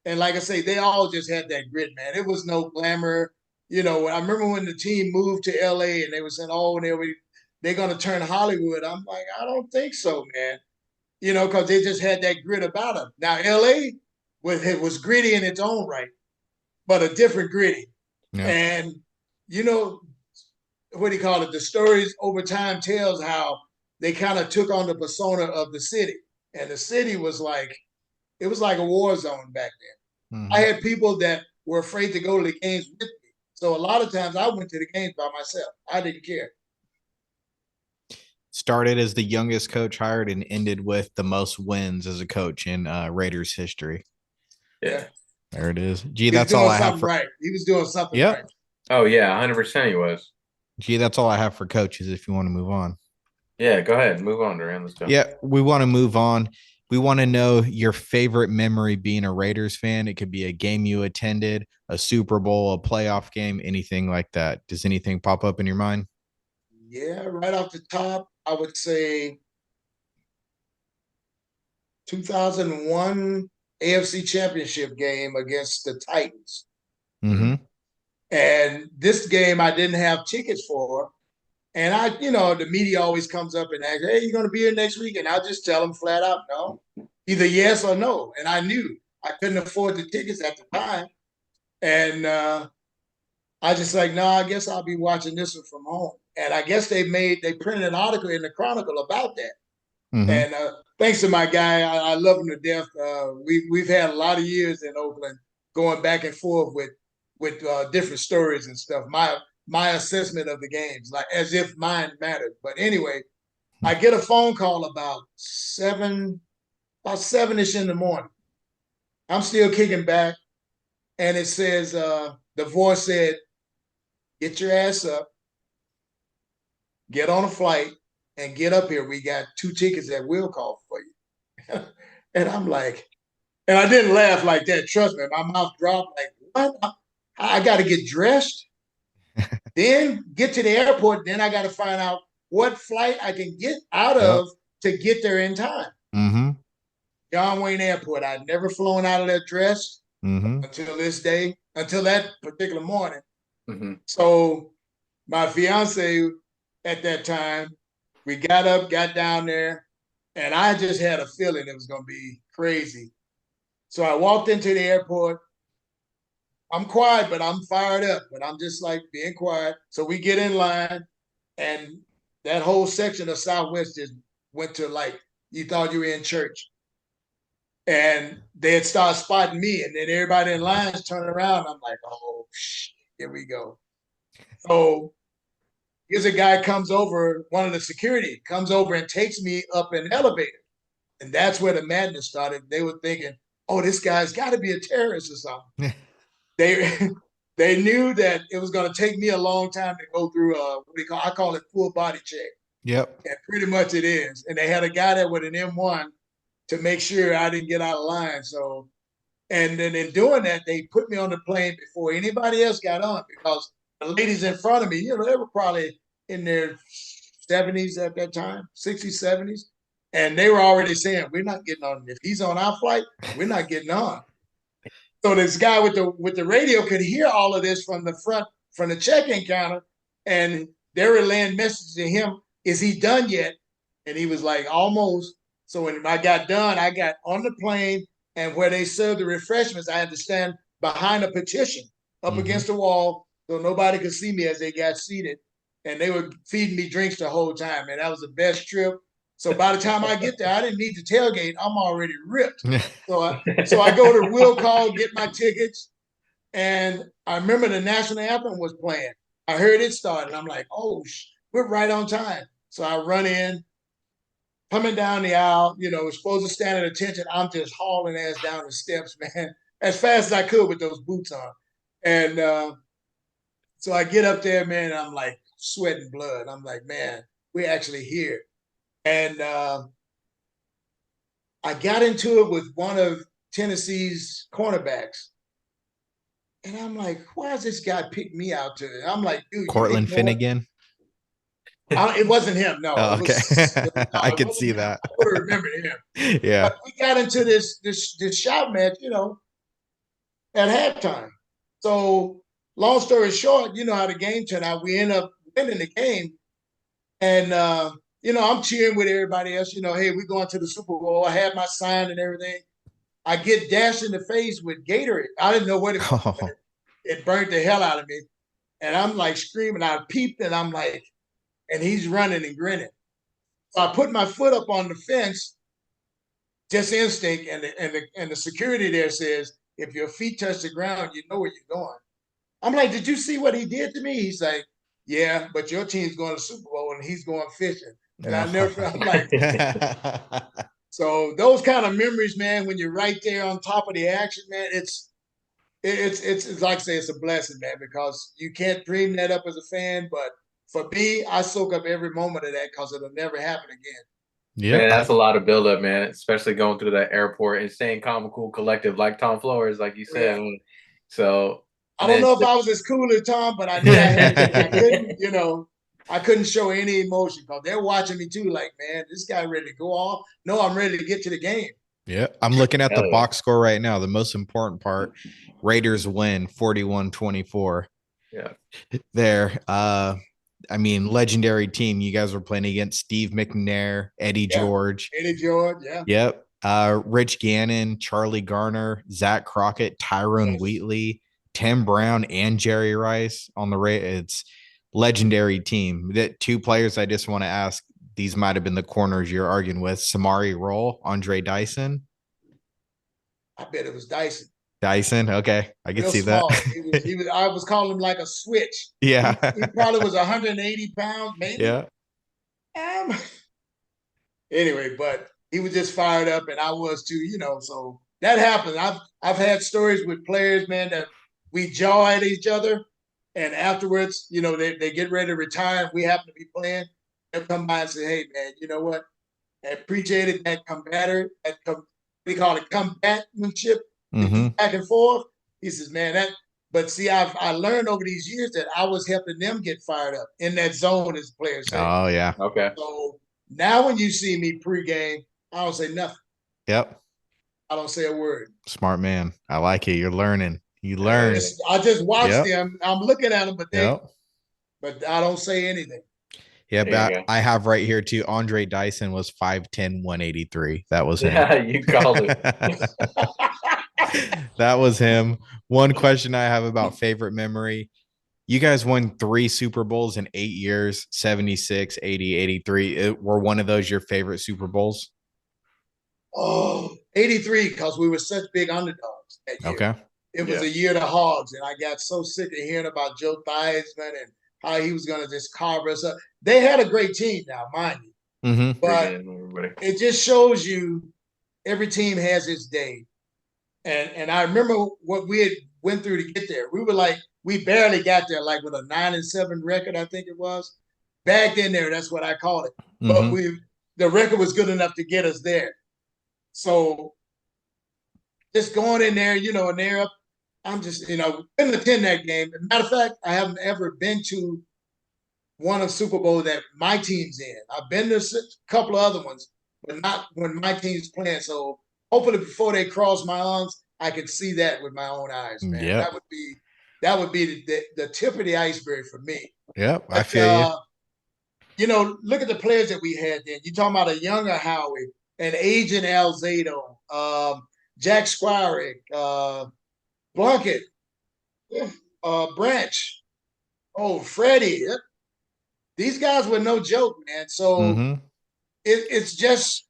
and like I say, they all just had that grit, man. It was no glamour. I remember when the team moved to LA and they were saying, "Oh, they're going to turn Hollywood." I'm like, I don't think so, man. Because they just had that grit about them. Now, LA was gritty in its own right, but a different gritty. Yeah. And, what do you call it? The stories over time tells how they kind of took on the persona of the city. And the city was like, it was like a war zone back then. I had people that were afraid to go to the games with me. So a lot of times I went to the games by myself. I didn't care. Started as the youngest coach hired and ended with the most wins as a coach in Raiders history. Yeah. There it is. Gee, that's all I have for right. He was doing something right. Oh, yeah, 100% he was. Gee, that's all I have for coaches if you want to move on. Yeah, go ahead. Move on, Duran. Let's go. Yeah, we want to move on. We want to know your favorite memory being a Raiders fan. It could be a game you attended, a Super Bowl, a playoff game, anything like that. Does anything pop up in your mind? Yeah, right off the top, I would say 2001 AFC Championship game against the Titans. And this game I didn't have tickets for. And the media always comes up and asks, "Hey, you going to be here next week?" And I'll just tell them flat out, no, either yes or no. And I knew I couldn't afford the tickets at the time. And I just like, no, I guess I'll be watching this one from home. And I guess they printed an article in the Chronicle about that. And thanks to my guy, I love him to death. We've had a lot of years in Oakland going back and forth with different stories and stuff. My assessment of the games, like as if mine mattered. But anyway, I get a phone call about 7-ish in the morning. I'm still kicking back, and it says, the voice said, "Get your ass up, get on a flight, and get up here. We got 2 tickets that we'll call for you." And I'm like, and I didn't laugh like that. Trust me, my mouth dropped like, what? I got to get dressed, then get to the airport. Then I got to find out what flight I can get out of to get there in time. John Wayne Airport. I'd never flown out of there dressed until this day, until that particular morning. So my fiance at that time, we got up, got down there, and I just had a feeling it was going to be crazy. So I walked into the airport. I'm quiet, but I'm fired up, but I'm just like being quiet. So we get in line, and that whole section of Southwest just went to like, you thought you were in church. And they had started spotting me, and then everybody in line's turning around. I'm like, oh, shit, here we go. So here's a guy comes over, one of the security comes over and takes me up an elevator. And that's where the madness started. They were thinking, oh, this guy's got to be a terrorist or something. They knew that it was going to take me a long time to go through I call it full body check. Yep. And pretty much it is. And they had a guy there with an M1 to make sure I didn't get out of line. So, and then in doing that, they put me on the plane before anybody else got on, because the ladies in front of me, they were probably in their 70s at that time, 60s, 70s. And they were already saying, we're not getting on. If he's on our flight, we're not getting on. So this guy with the radio could hear all of this from the front, from the check-in counter, and they were laying messages to him, is he done yet? And he was like, almost. So when I got done, I got on the plane, and where they served the refreshments, I had to stand behind a petition up against the wall so nobody could see me as they got seated. And they were feeding me drinks the whole time, and that was the best trip. So by the time I get there, I didn't need to tailgate. I'm already ripped. So I go to Will Call, get my tickets, and I remember the national anthem was playing. I heard it start, and I'm like, oh, we're right on time. So I run in, coming down the aisle, we're supposed to stand at attention. I'm just hauling ass down the steps, man, as fast as I could with those boots on. And so I get up there, man, and I'm like sweating blood. I'm like, man, we're actually here. And I got into it with one of Tennessee's cornerbacks. And I'm like, why does this guy pick me out to it? I'm like, dude. Cortland Finnegan? It wasn't him, no. Oh, okay. I could see him. that. I would have remembered him. Yeah. But we got into this shout match, at halftime. So long story short, you know how the game turned out. We end up winning the game. And, I'm cheering with everybody else. Hey, we're going to the Super Bowl. I had my sign and everything. I get dashed in the face with Gatorade. I didn't know where to go. It burnt the hell out of me. And I'm like screaming. I peeped and I'm like, and he's running and grinning. So I put my foot up on the fence, just instinct, and the security there says, if your feet touch the ground, you know where you're going. I'm like, did you see what he did to me? He's like, yeah, but your team's going to Super Bowl and he's going fishing. And I never felt like so those kind of memories, man, when you're right there on top of the action, man, it's like I say, it's a blessing, man, because you can't dream that up as a fan, but for me, I soak up every moment of that because it'll never happen again. Yeah, man, that's a lot of buildup, man. Especially going through that airport and staying calm and cool, collective, like Tom Flores, like you said. Yeah. So I don't know if I was as cool as Tom, but I knew I had to. I couldn't, I couldn't show any emotion because they're watching me too. Like, man, this guy ready to go off. No, I'm ready to get to the game. Yeah, I'm looking at the box score right now. The most important part: Raiders win 41-24. Yeah, there. I mean, legendary team. You guys were playing against Steve McNair, Eddie George. Eddie George, yeah. Yep. Rich Gannon, Charlie Garner, Zach Crockett, Tyrone Wheatley, Tim Brown, and Jerry Rice on the It's legendary team. That two players I just want to ask. These might have been the corners you're arguing with. Samari Roll, Andre Dyson. I bet it was Dyson. Dyson, okay, I can see small. That. He was. I was calling him like a switch. Yeah, he probably was 180 pounds, maybe. Yeah. Anyway, but he was just fired up, and I was too. So that happened. I've had stories with players, man, that we jaw at each other, and afterwards, they get ready to retire. We happen to be playing. They'll come by and say, "Hey, man, you know what? I appreciated that we call it combatmanship." Mm-hmm. Back and forth. He says, man, but see, I learned over these years that I was helping them get fired up in that zone, as players say. Oh, yeah. Okay. So now when you see me pregame, I don't say nothing. Yep. I don't say a word. Smart man. I like it. You're learning. You learn. I just watch them. I'm looking at them, but but I don't say anything. Yeah, but I have right here too. Andre Dyson was 5'10", 183. That was him. Yeah, you called it. That was him. One question I have about favorite memory. You guys won 3 Super Bowls in 8 years, 76, 80, 83. Were one of those your favorite Super Bowls? Oh, 83, because we were such big underdogs that year. Okay. It was a year of the Hogs, and I got so sick of hearing about Joe Theismann and how he was going to just carve us up. They had a great team now, mind you. Mm-hmm. But it just shows you every team has its day. And I remember what we had went through to get there. We barely got there, like with a 9-7 record, I think it was. Back in there, that's what I called it. Mm-hmm. But the record was good enough to get us there. So just going in there, and they're up. I'm just, couldn't attend that game. As a matter of fact, I haven't ever been to one of Super Bowl that my team's in. I've been to a couple of other ones, but not when my team's playing. So hopefully before they cross my arms, I could see that with my own eyes, man. Yep. That would be the tip of the iceberg for me. Yep, I feel you. Look at the players that we had then. You're talking about a younger Howie, an aging Alzado, Jack Squirick, Blunkett, Branch, Freddie. These guys were no joke, man. So it's just,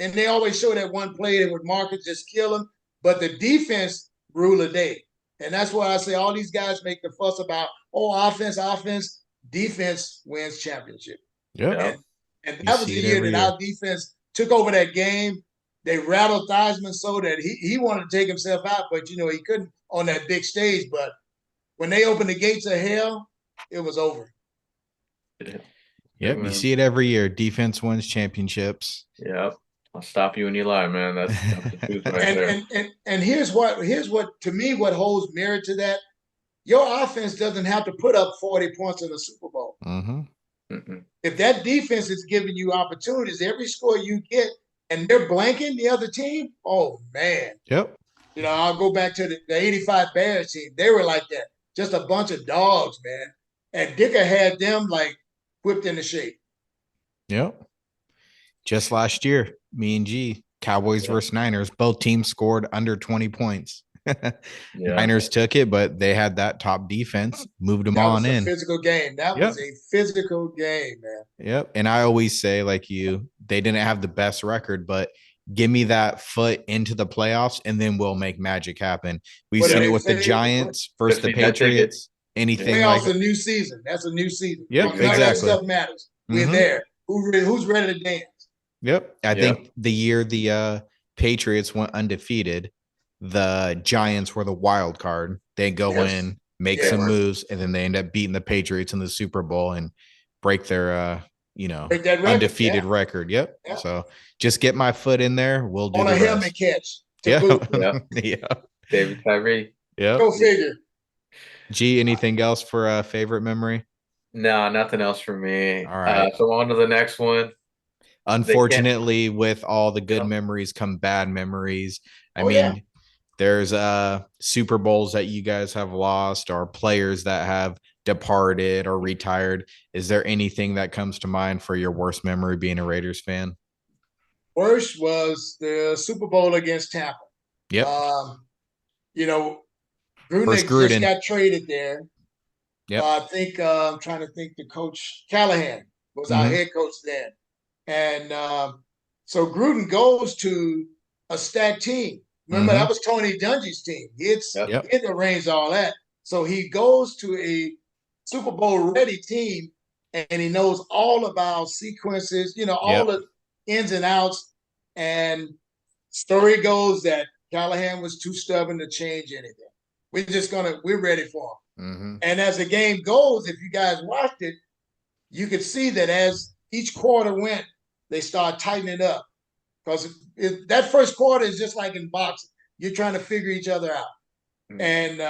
and they always show that one play that would Marcus just kill him, but the defense rule the day. And that's why I say all these guys make the fuss about, offense, defense wins championship. Yeah. And You that was see the it year every that year. our defense took over that game. They rattled Theismann so that he wanted to take himself out, but he couldn't on that big stage. But when they opened the gates of hell, it was over. Yep, you see it every year. Defense wins championships. Yep. I'll stop you when you lie, man. That's the truth right there. And here's what to me what holds merit to that. Your offense doesn't have to put up 40 points in the Super Bowl. If that defense is giving you opportunities, every score you get, and they're blanking the other team, oh man. Yep. I'll go back to the 85 Bears team. They were like that. Just a bunch of dogs, man. And Dicker had them like whipped into shape. Yep. Just last year, me and G, Cowboys versus Niners, both teams scored under 20 points. Niners took it, but they had that top defense, moved them on in. That was a physical game. That was a physical game, man. Yep. And I always say, like you, they didn't have the best record, but give me that foot into the playoffs and then we'll make magic happen. We've seen it with the Giants versus the Patriots. Anything playoffs like a new season. That's a new season. Yep, None of that stuff matters. We're there. Who's ready to dance? Yep. I think the year the Patriots went undefeated, the Giants were the wild card. They go in, make some moves, and then they end up beating the Patriots in the Super Bowl and break their break that undefeated record. Yep. So just get my foot in there. We'll do on the a rest. helmet catch. Yeah. David Tyree. Yeah. Go figure. G, anything else for a favorite memory? No, nothing else for me. All right. So on to the next one. Unfortunately, with all the good memories come bad memories. I mean, there's Super Bowls that you guys have lost or players that have departed or retired. Is there anything that comes to mind for your worst memory being a Raiders fan? Worst was the Super Bowl against Tampa. Yep. Gruden just got traded there. Yep. I think I'm trying to think the coach Callahan was our head coach then. And so Gruden goes to a stacked team. Remember, that was Tony Dungy's team. He had arranged all that. So he goes to a Super Bowl ready team and he knows all about sequences, all the ins and outs. And story goes that Callahan was too stubborn to change anything. We're ready for him. And as the game goes, if you guys watched it, you could see that as each quarter went, they start tightening up. Because that first quarter is just like in boxing. You're trying to figure each other out. And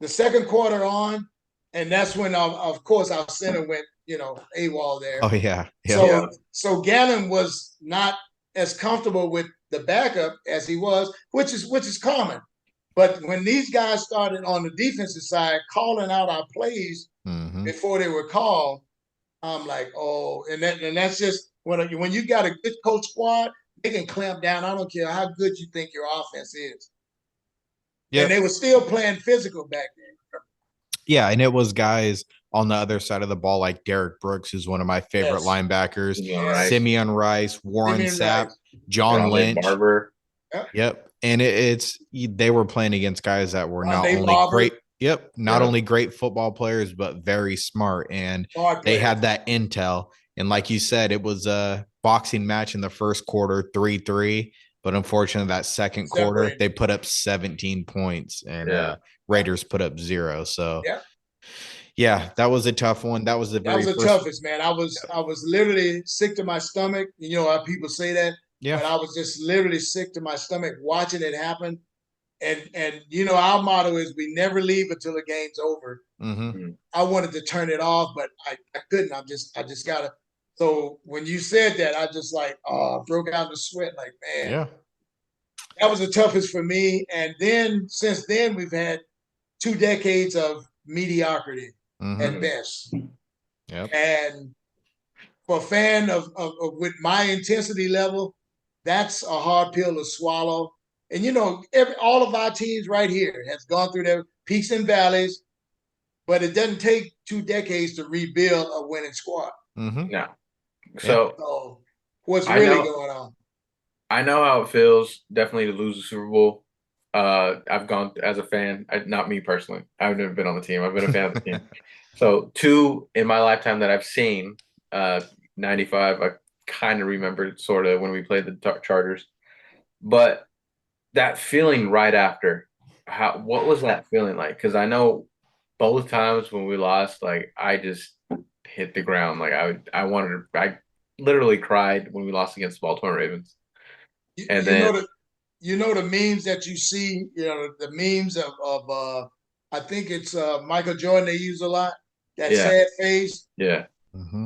the second quarter on, and that's when, of course, our center went, AWOL there. Oh, yeah. So Gannon was not as comfortable with the backup as he was, which is common. But when these guys started on the defensive side calling out our plays before they were called, I'm like, oh, and that's just when you got a good coach squad, they can clamp down. I don't care how good you think your offense is. Yeah. And they were still playing physical back then. Yeah, and it was guys on the other side of the ball like Derek Brooks, who's one of my favorite linebackers, Simeon Rice, Warren Sapp, John Lynch. Barber. Yep. And they were playing against guys that were not only great. Yep. Not only great football players, but very smart. And they had that intel. And like you said, it was a boxing match in the first quarter, 3-3. But unfortunately, that second quarter, they put up 17 points and Raiders put up 0. So, yeah, that was a tough one. That was the toughest, man. I was literally sick to my stomach. You know how people say that? Yeah. But I was just literally sick to my stomach watching it happen. And our motto is we never leave until the game's over. I wanted to turn it off, but I couldn't. I just gotta. So when you said that, I just broke out in sweat. Like, man, that was the toughest for me. And then since then, we've had 2 decades of mediocrity at best. Yep. And for a fan of with my intensity level, that's a hard pill to swallow. And all of our teams right here has gone through their peaks and valleys, but it doesn't take 2 decades to rebuild a winning squad. No. So what's really going on? I know how it feels, definitely, to lose the Super Bowl. I've gone as a fan, not me personally. I've never been on the team. I've been a fan of the team. So 2 in my lifetime that I've seen, 95. I kind of remember sort of when we played the Chargers. But that feeling right after, what was that feeling like? Because I know both times when we lost, like I just hit the ground. Like I literally cried when we lost against the Baltimore Ravens. And then the memes that you see, the memes of I think it's Michael Jordan they use a lot, that sad face. Yeah. Mm-hmm.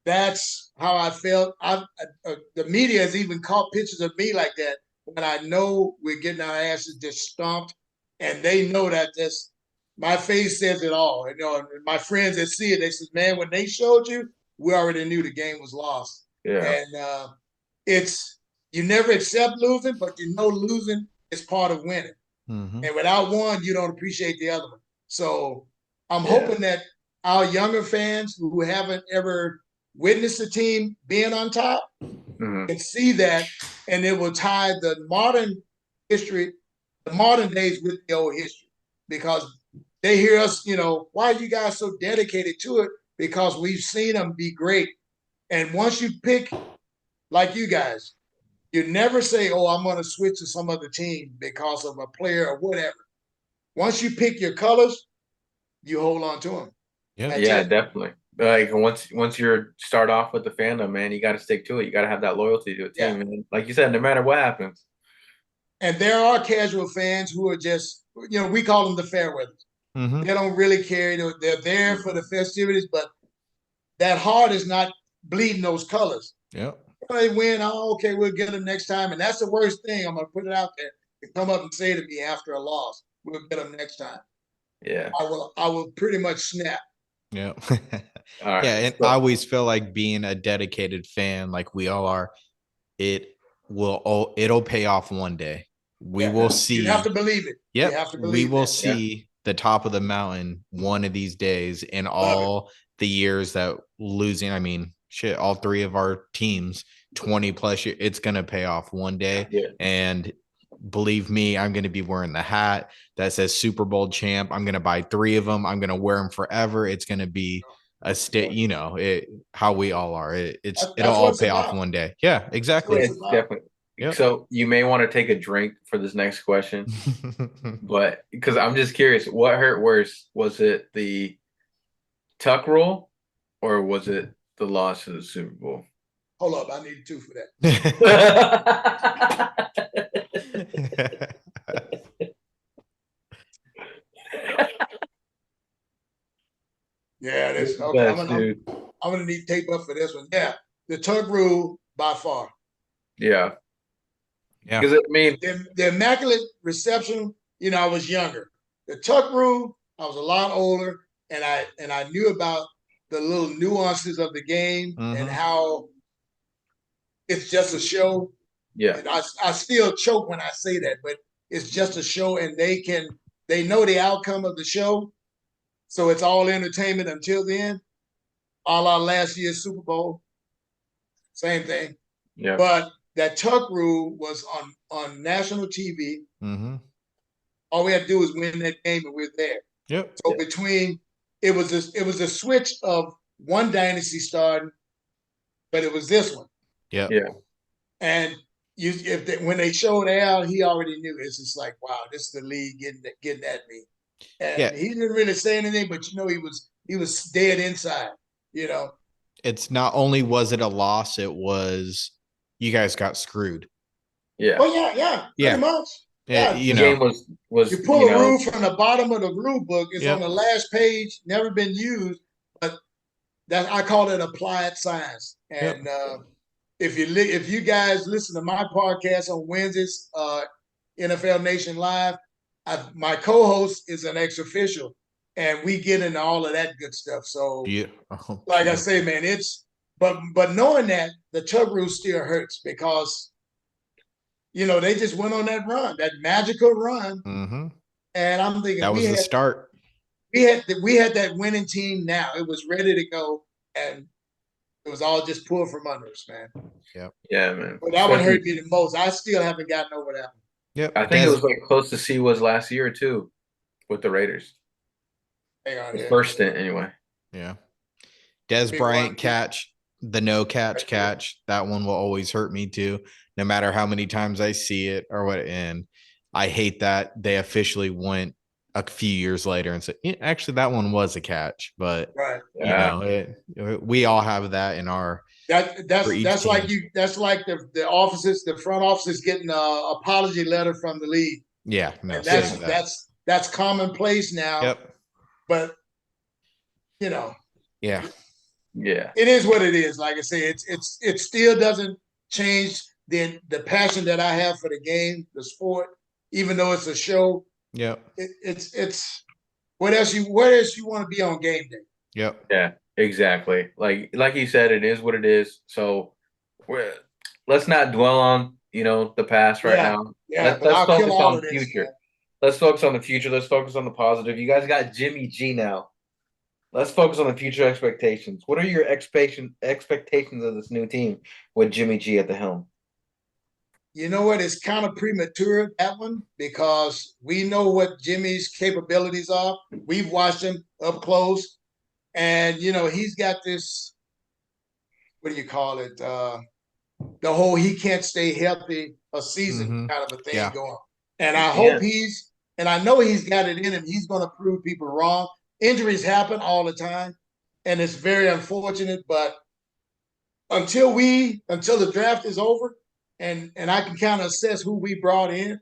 That's how I felt. The media has even caught pictures of me like that when I know we're getting our asses just stomped, and they know that my face says it all. My friends that see it, they said, "Man, when they showed you, we already knew the game was lost." Yeah. And it's you never accept losing, but losing is part of winning. Mm-hmm. And without one, you don't appreciate the other one. So I'm hoping that our younger fans who haven't ever witnessed a team being on top can see that, and it will tie the modern history, the modern days with the old history, because they hear us, why are you guys so dedicated to it? Because we've seen them be great. And once you pick, like you guys, you never say, oh, I'm going to switch to some other team because of a player or whatever. Once you pick your colors, you hold on to them. Yeah, definitely. Like once you start off with the fandom, man, you got to stick to it. You got to have that loyalty to a team. Yeah. And like you said, no matter what happens. And there are casual fans who are just, we call them the fair weathers. Mm-hmm. They don't really care. They're there for the festivities, but that heart is not bleeding those colors. Yep. They win. Oh, okay, we'll get them next time. And that's the worst thing. I'm going to put it out there. They come up and say to me after a loss, we'll get them next time. Yeah. I will pretty much snap. Yeah. Right, yeah. And I always feel like being a dedicated fan, like we all are, it'll pay off one day. We will see. You have to believe it. Yep. You have to believe we will see the top of the mountain one of these days in all the years that losing. I mean, shit, all three of our teams, 20 plus years, it's going to pay off one day. Yeah. And believe me, I'm going to be wearing the hat that says Super Bowl champ. I'm going to buy 3 of them. I'm going to wear them forever. It's going to be a state, how we all are. It'll all pay off one day. Yeah, exactly. It's definitely. Yep. So you may want to take a drink for this next question, but because I'm just curious, what hurt worse? Was it the tuck rule or was it the loss of the Super Bowl? Hold up, I need 2 for that. Yeah, this okay. I'm gonna need tape up for this one. Yeah, the tuck rule by far. Yeah. Yeah. Because the immaculate reception, I was younger. The tuck rule, I was a lot older, and I knew about the little nuances of the game and how it's just a show. Yeah. And I still choke when I say that, but it's just a show, and they know the outcome of the show, so it's all entertainment until the end. A la last year's Super Bowl, same thing. Yeah. But that tuck rule was on national TV. Mm-hmm. All we had to do was win that game, and we're there. Yep. So it was a switch of one dynasty starting, but it was this one. Yeah. Yeah. And when they showed Al, he already knew. It's just like, wow, this is the league getting at me. And he didn't really say anything, but he was dead inside. It's not only was it a loss, it was you guys got screwed. Yeah. Oh yeah. Pretty much. Yeah. The game was you pull a rule from the bottom of the rule book. It's on the last page, never been used, but I call it applied science. And if you guys listen to my podcast on Wednesdays, NFL Nation Live, my co-host is an ex-official, and we get into all of that good stuff. So, like I say, man, but knowing that the tuck rule still hurts because, they just went on that run, that magical run. Mm-hmm. And I'm thinking that was the start. We had that winning team now. It was ready to go, and it was all just pulled from under us, man. Yep. Yeah, man. But that one hurt me the most. I still haven't gotten over that one. Yep. I think it was like close to C was last year too, with the Raiders. Hang on, the first stint anyway. Yeah. Des Bryant catch The no catch, that one will always hurt me too, no matter how many times I see it or what. And I hate that they officially went a few years later and said, "Yeah, actually, that one was a catch." But Right. we all have that in our that's like the offices, the front offices getting a apology letter from the league. Yeah, no, and that's commonplace now. Yep. But yeah, it is what it is. Like I say, it still doesn't change the passion that I have for the game, the sport, even though it's a show. Yep. It's what else you want to be on game day? Yep. Yeah, exactly. Like you said, it is what it is. So let's not dwell on the past right now. Yeah, let's focus on the future. Man. Let's focus on the future. Let's focus on the positive. You guys got Jimmy G now. Let's focus on the future expectations. What are your expectations of this new team with Jimmy G at the helm? You know what? It's kind of premature, that one, because we know what Jimmy's capabilities are. We've watched him up close. And, he's got this, what do you call it? The whole he can't stay healthy a season kind of a thing going. And I hope I know he's got it in him. He's going to prove people wrong. Injuries happen all the time, and it's very unfortunate. But until the draft is over, and I can kind of assess who we brought in,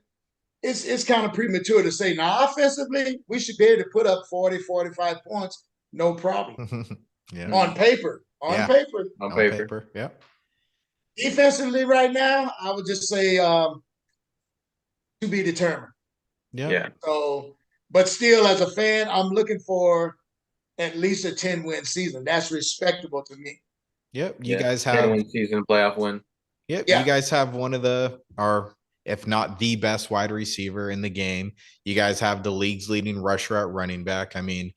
it's kind of premature to say. Now, offensively, we should be able to put up 40, 45 points, no problem. On paper. On paper. Yeah. Defensively, right now, I would just say to be determined. Yeah. So, but still, as a fan, I'm looking for at least a 10-win season. That's respectable to me. Yep. You guys have 10-win season, playoff win. Yep. You guys have one of if not the best wide receiver in the game. You guys have the league's leading rusher at running back. I mean,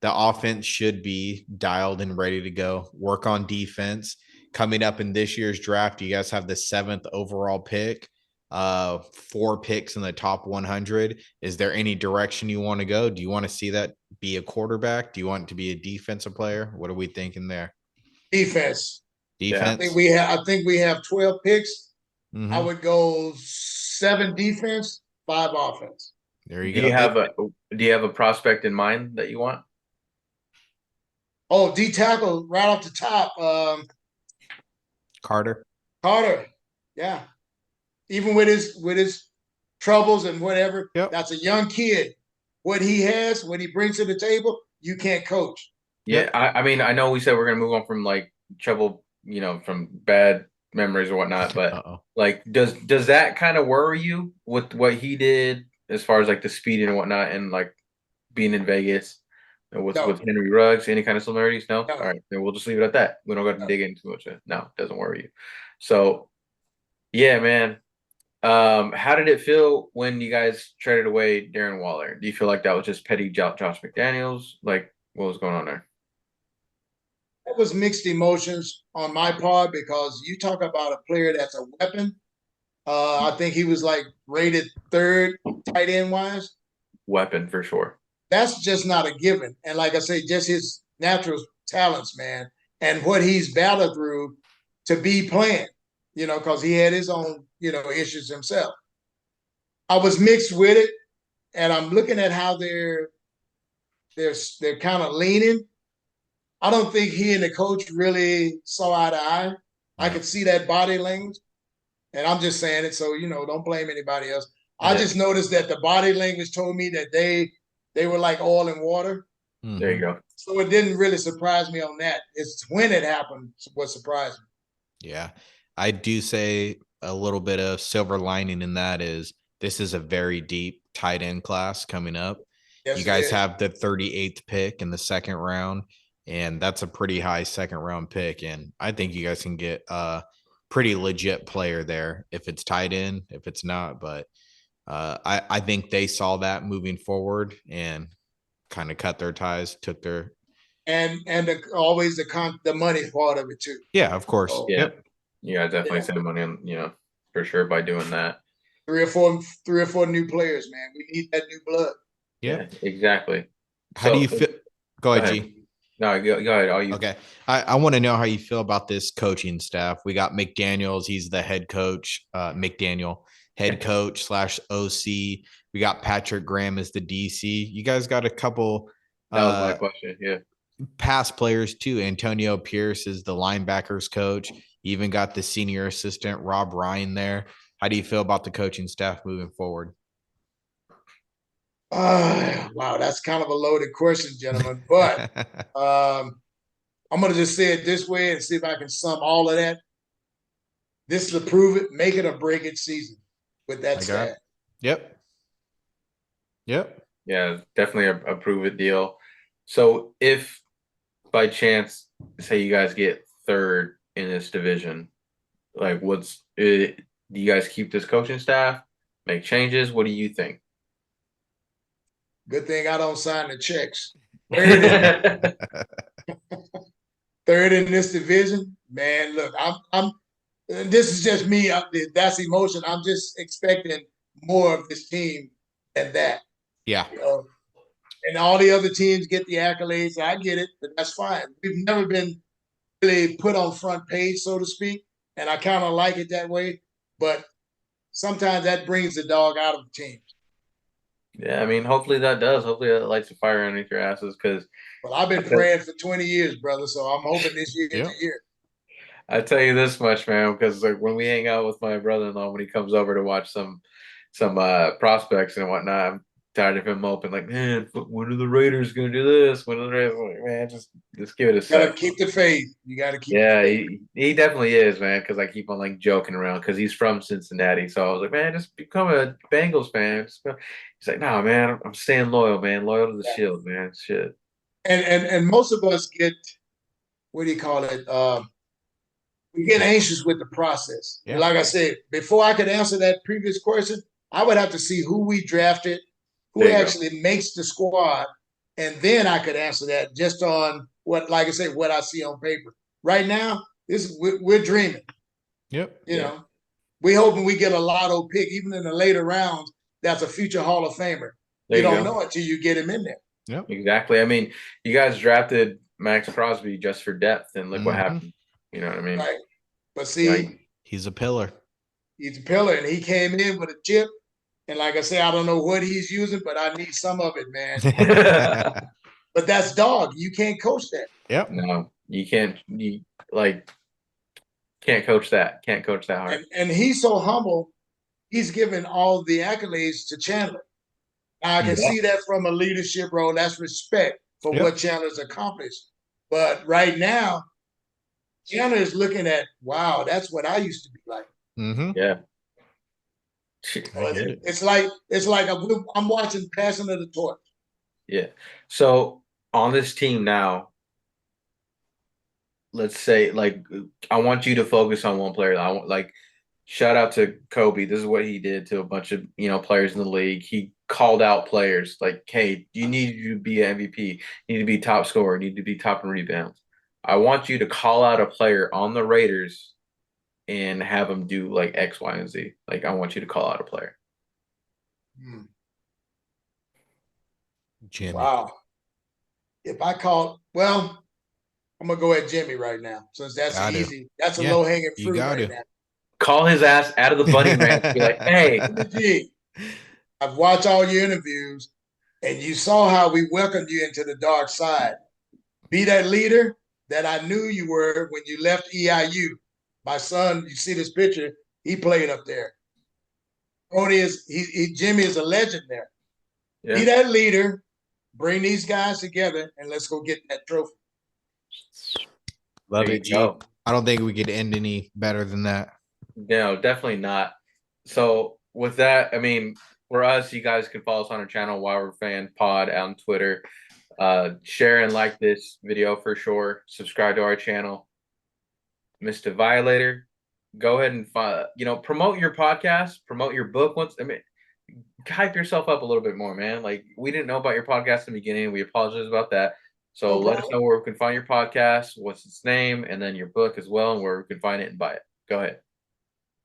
the offense should be dialed and ready to go. Work on defense. Coming up in this year's draft, you guys have the 7th overall pick. 4 picks in the top 100. Is there any direction you want to go? Do you want to see that be a quarterback? Do you want it to be a defensive player? What are we thinking there? Defense. Yeah, I think we have 12 picks. I would go 7 defense, 5 offense. There you go. Do you have a prospect in mind that you want? Oh, D tackle right off the top. Carter. Yeah. Even with his troubles and whatever, that's a young kid. What he has, what he brings to the table, you can't coach. Yeah, I mean, I know we said we're gonna move on from like trouble, from bad memories or whatnot, but like, does that kind of worry you with what he did as far as like the speed and whatnot, and like being in Vegas with Henry Ruggs? Any kind of similarities? No? All right, then we'll just leave it at that. We don't got to dig into too much. No, it doesn't worry you. So, yeah, man. How did it feel when you guys traded away Darren Waller? Do you feel like that was just petty Josh McDaniels? Like, what was going on there? It was mixed emotions on my part, because you talk about a player that's a weapon. I think he was like rated 3rd tight end wise. Weapon for sure. That's just not a given. And like I say, just his natural talents, man, and what he's battled through to be playing, because he had his own, issues himself. I was mixed with it, and I'm looking at how they're kind of leaning. I don't think he and the coach really saw eye to eye. I could see that body language, and I'm just saying it, so don't blame anybody else. Yeah. I just noticed that the body language told me that they were like oil and water. There you go. So it didn't really surprise me on that. It's when it happened what surprised me. Yeah, I do say a little bit of silver lining in that is this is a very deep tight end class coming up. Yes, you guys have the 38th pick in the 2nd round, and that's a pretty high 2nd round pick. And I think you guys can get a pretty legit player there if it's tight end, if it's not. But I think they saw that moving forward and kind of cut their ties, took their always the money part of it too. Yeah, of course. So, yeah, definitely save money on for sure by doing that. 3 or 4 new players, man. We need that new blood. Yeah, exactly. How do you feel? Go ahead, G. No, go ahead. All you. Okay. I want to know how you feel about this coaching staff. We got McDaniels. He's the head coach, McDaniel, head coach / OC. We got Patrick Graham as the DC. You guys got a couple That was my question. Yeah. past players too. Antonio Pierce is the linebackers coach. You even got the senior assistant, Rob Ryan, there. How do you feel about the coaching staff moving forward? Wow, that's kind of a loaded question, gentlemen. But I'm going to just say it this way and see if I can sum all of that. This is a prove it, make it or break it season with that staff. Yep. Yeah, definitely a prove it deal. So if by chance, say you guys get third in this division, like what's it? Do you guys keep this coaching staff? Make changes? What do you think? Good thing I don't sign the checks. Third in this division, man. Look, I'm. This is just me. That's emotion. I'm just expecting more of this team than that. Yeah. And all the other teams get the accolades. I get it, but that's fine. We've never been really put on front page, so to speak, and I kind of like it that way. But sometimes that brings the dog out of the team. Yeah, I mean, hopefully that does. Hopefully that lights a fire underneath your asses. Because, well, I've been praying for 20 years, brother. So I'm hoping this year is the year. I tell you this much, man, because like when we hang out with my brother-in-law, when he comes over to watch some prospects and whatnot, I'm tired of him moping like, man, when are the Raiders gonna do this? When are the Raiders? Like, man, just give it a second. You gotta keep the faith. You gotta keep. Yeah, he definitely is, man. Because I keep on like joking around because he's from Cincinnati, so I was like, man, just become a Bengals fan. He's like, nah, man, I'm staying loyal, man, loyal to the Shield, man. Shit. And most of us get, what do you call it? We get anxious with the process. Yeah. Like I said, before I could answer that previous question, I would have to see who we drafted, who actually makes the squad, and then I could answer that just on what, like I said, what I see on paper. Right now, we're dreaming. Yep. You know, we're hoping we get a lotto pick, even in the later rounds. That's a future Hall of Famer. You don't know it till you get him in there. Yep. Exactly. I mean, you guys drafted Max Crosby just for depth, and look what happened. You know what I mean? Right. But see, he's a pillar. He's a pillar, and he came in with a chip. And like I say, I don't know what he's using, but I need some of it, man. But that's dog. You can't coach that. Yep. No, you can't. You can't coach that. Can't coach that hard. And he's so humble. He's given all the accolades to Chandler. Now, I can see that from a leadership role. That's respect for what Chandler's accomplished. But right now, Chandler is looking at, wow, that's what I used to be like. Mm-hmm. Yeah. It's like I'm watching Passing of the Torch. Yeah. So on this team now, let's say, like, I want you to focus on one player. I want, like, shout out to Kobe. This is what he did to a bunch of players in the league. He called out players like, "Hey, you need to be an MVP. You need to be top scorer. You need to be top in rebounds." I want you to call out a player on the Raiders and have them do like X, Y, and Z. Like, I want you to call out a player. Jimmy. Wow. If I call, well, I'm gonna go at Jimmy right now, since that's easy. That's a low hanging fruit right now. Call his ass out of the bunny ranch. Be like, hey, I've watched all your interviews, and you saw how we welcomed you into the dark side. Be that leader that I knew you were when you left EIU. My son, you see this picture, he played up there. Jimmy is a legend there. Yeah. Be that leader, bring these guys together, and let's go get that trophy. Love it, G. I don't think we could end any better than that. No, definitely not. So with that, I mean, for us, you guys can follow us on our channel, Why We're Fan Pod, on Twitter. Share and like this video for sure. Subscribe to our channel. Mr. Violator, go ahead and promote your podcast, promote your book. Hype yourself up a little bit more, man. Like, we didn't know about your podcast in the beginning. We apologize about that. So let us know where we can find your podcast, what's its name, and then your book as well, and where we can find it and buy it. Go ahead.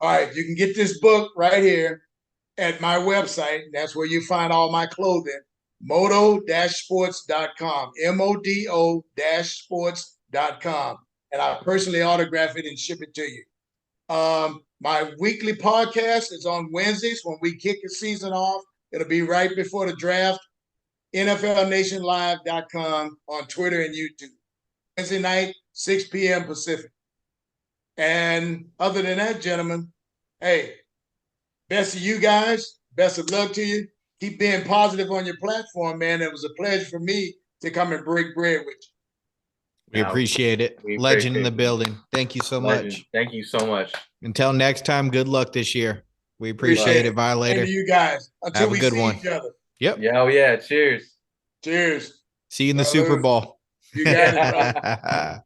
All right, you can get this book right here at my website. That's where you find all my clothing. modo-sports.com, modo-sports.com. And I personally autograph it and ship it to you. My weekly podcast is on Wednesdays when we kick the season off. It'll be right before the draft. NFLNationLive.com on Twitter and YouTube. Wednesday night, 6 p.m. Pacific. And other than that, gentlemen, hey, best of you guys. Best of luck to you. Keep being positive on your platform, man. It was a pleasure for me to come and break bread with you. We appreciate it. Legend in the building. Thank you so much. Thank you so much. Until next time, good luck this year. We appreciate it, Violator. Thank you guys. Until Have a we good see one. each other. Yep. Yeah, oh yeah. Cheers. Cheers. See you in the Super Bowl. You got it, bro.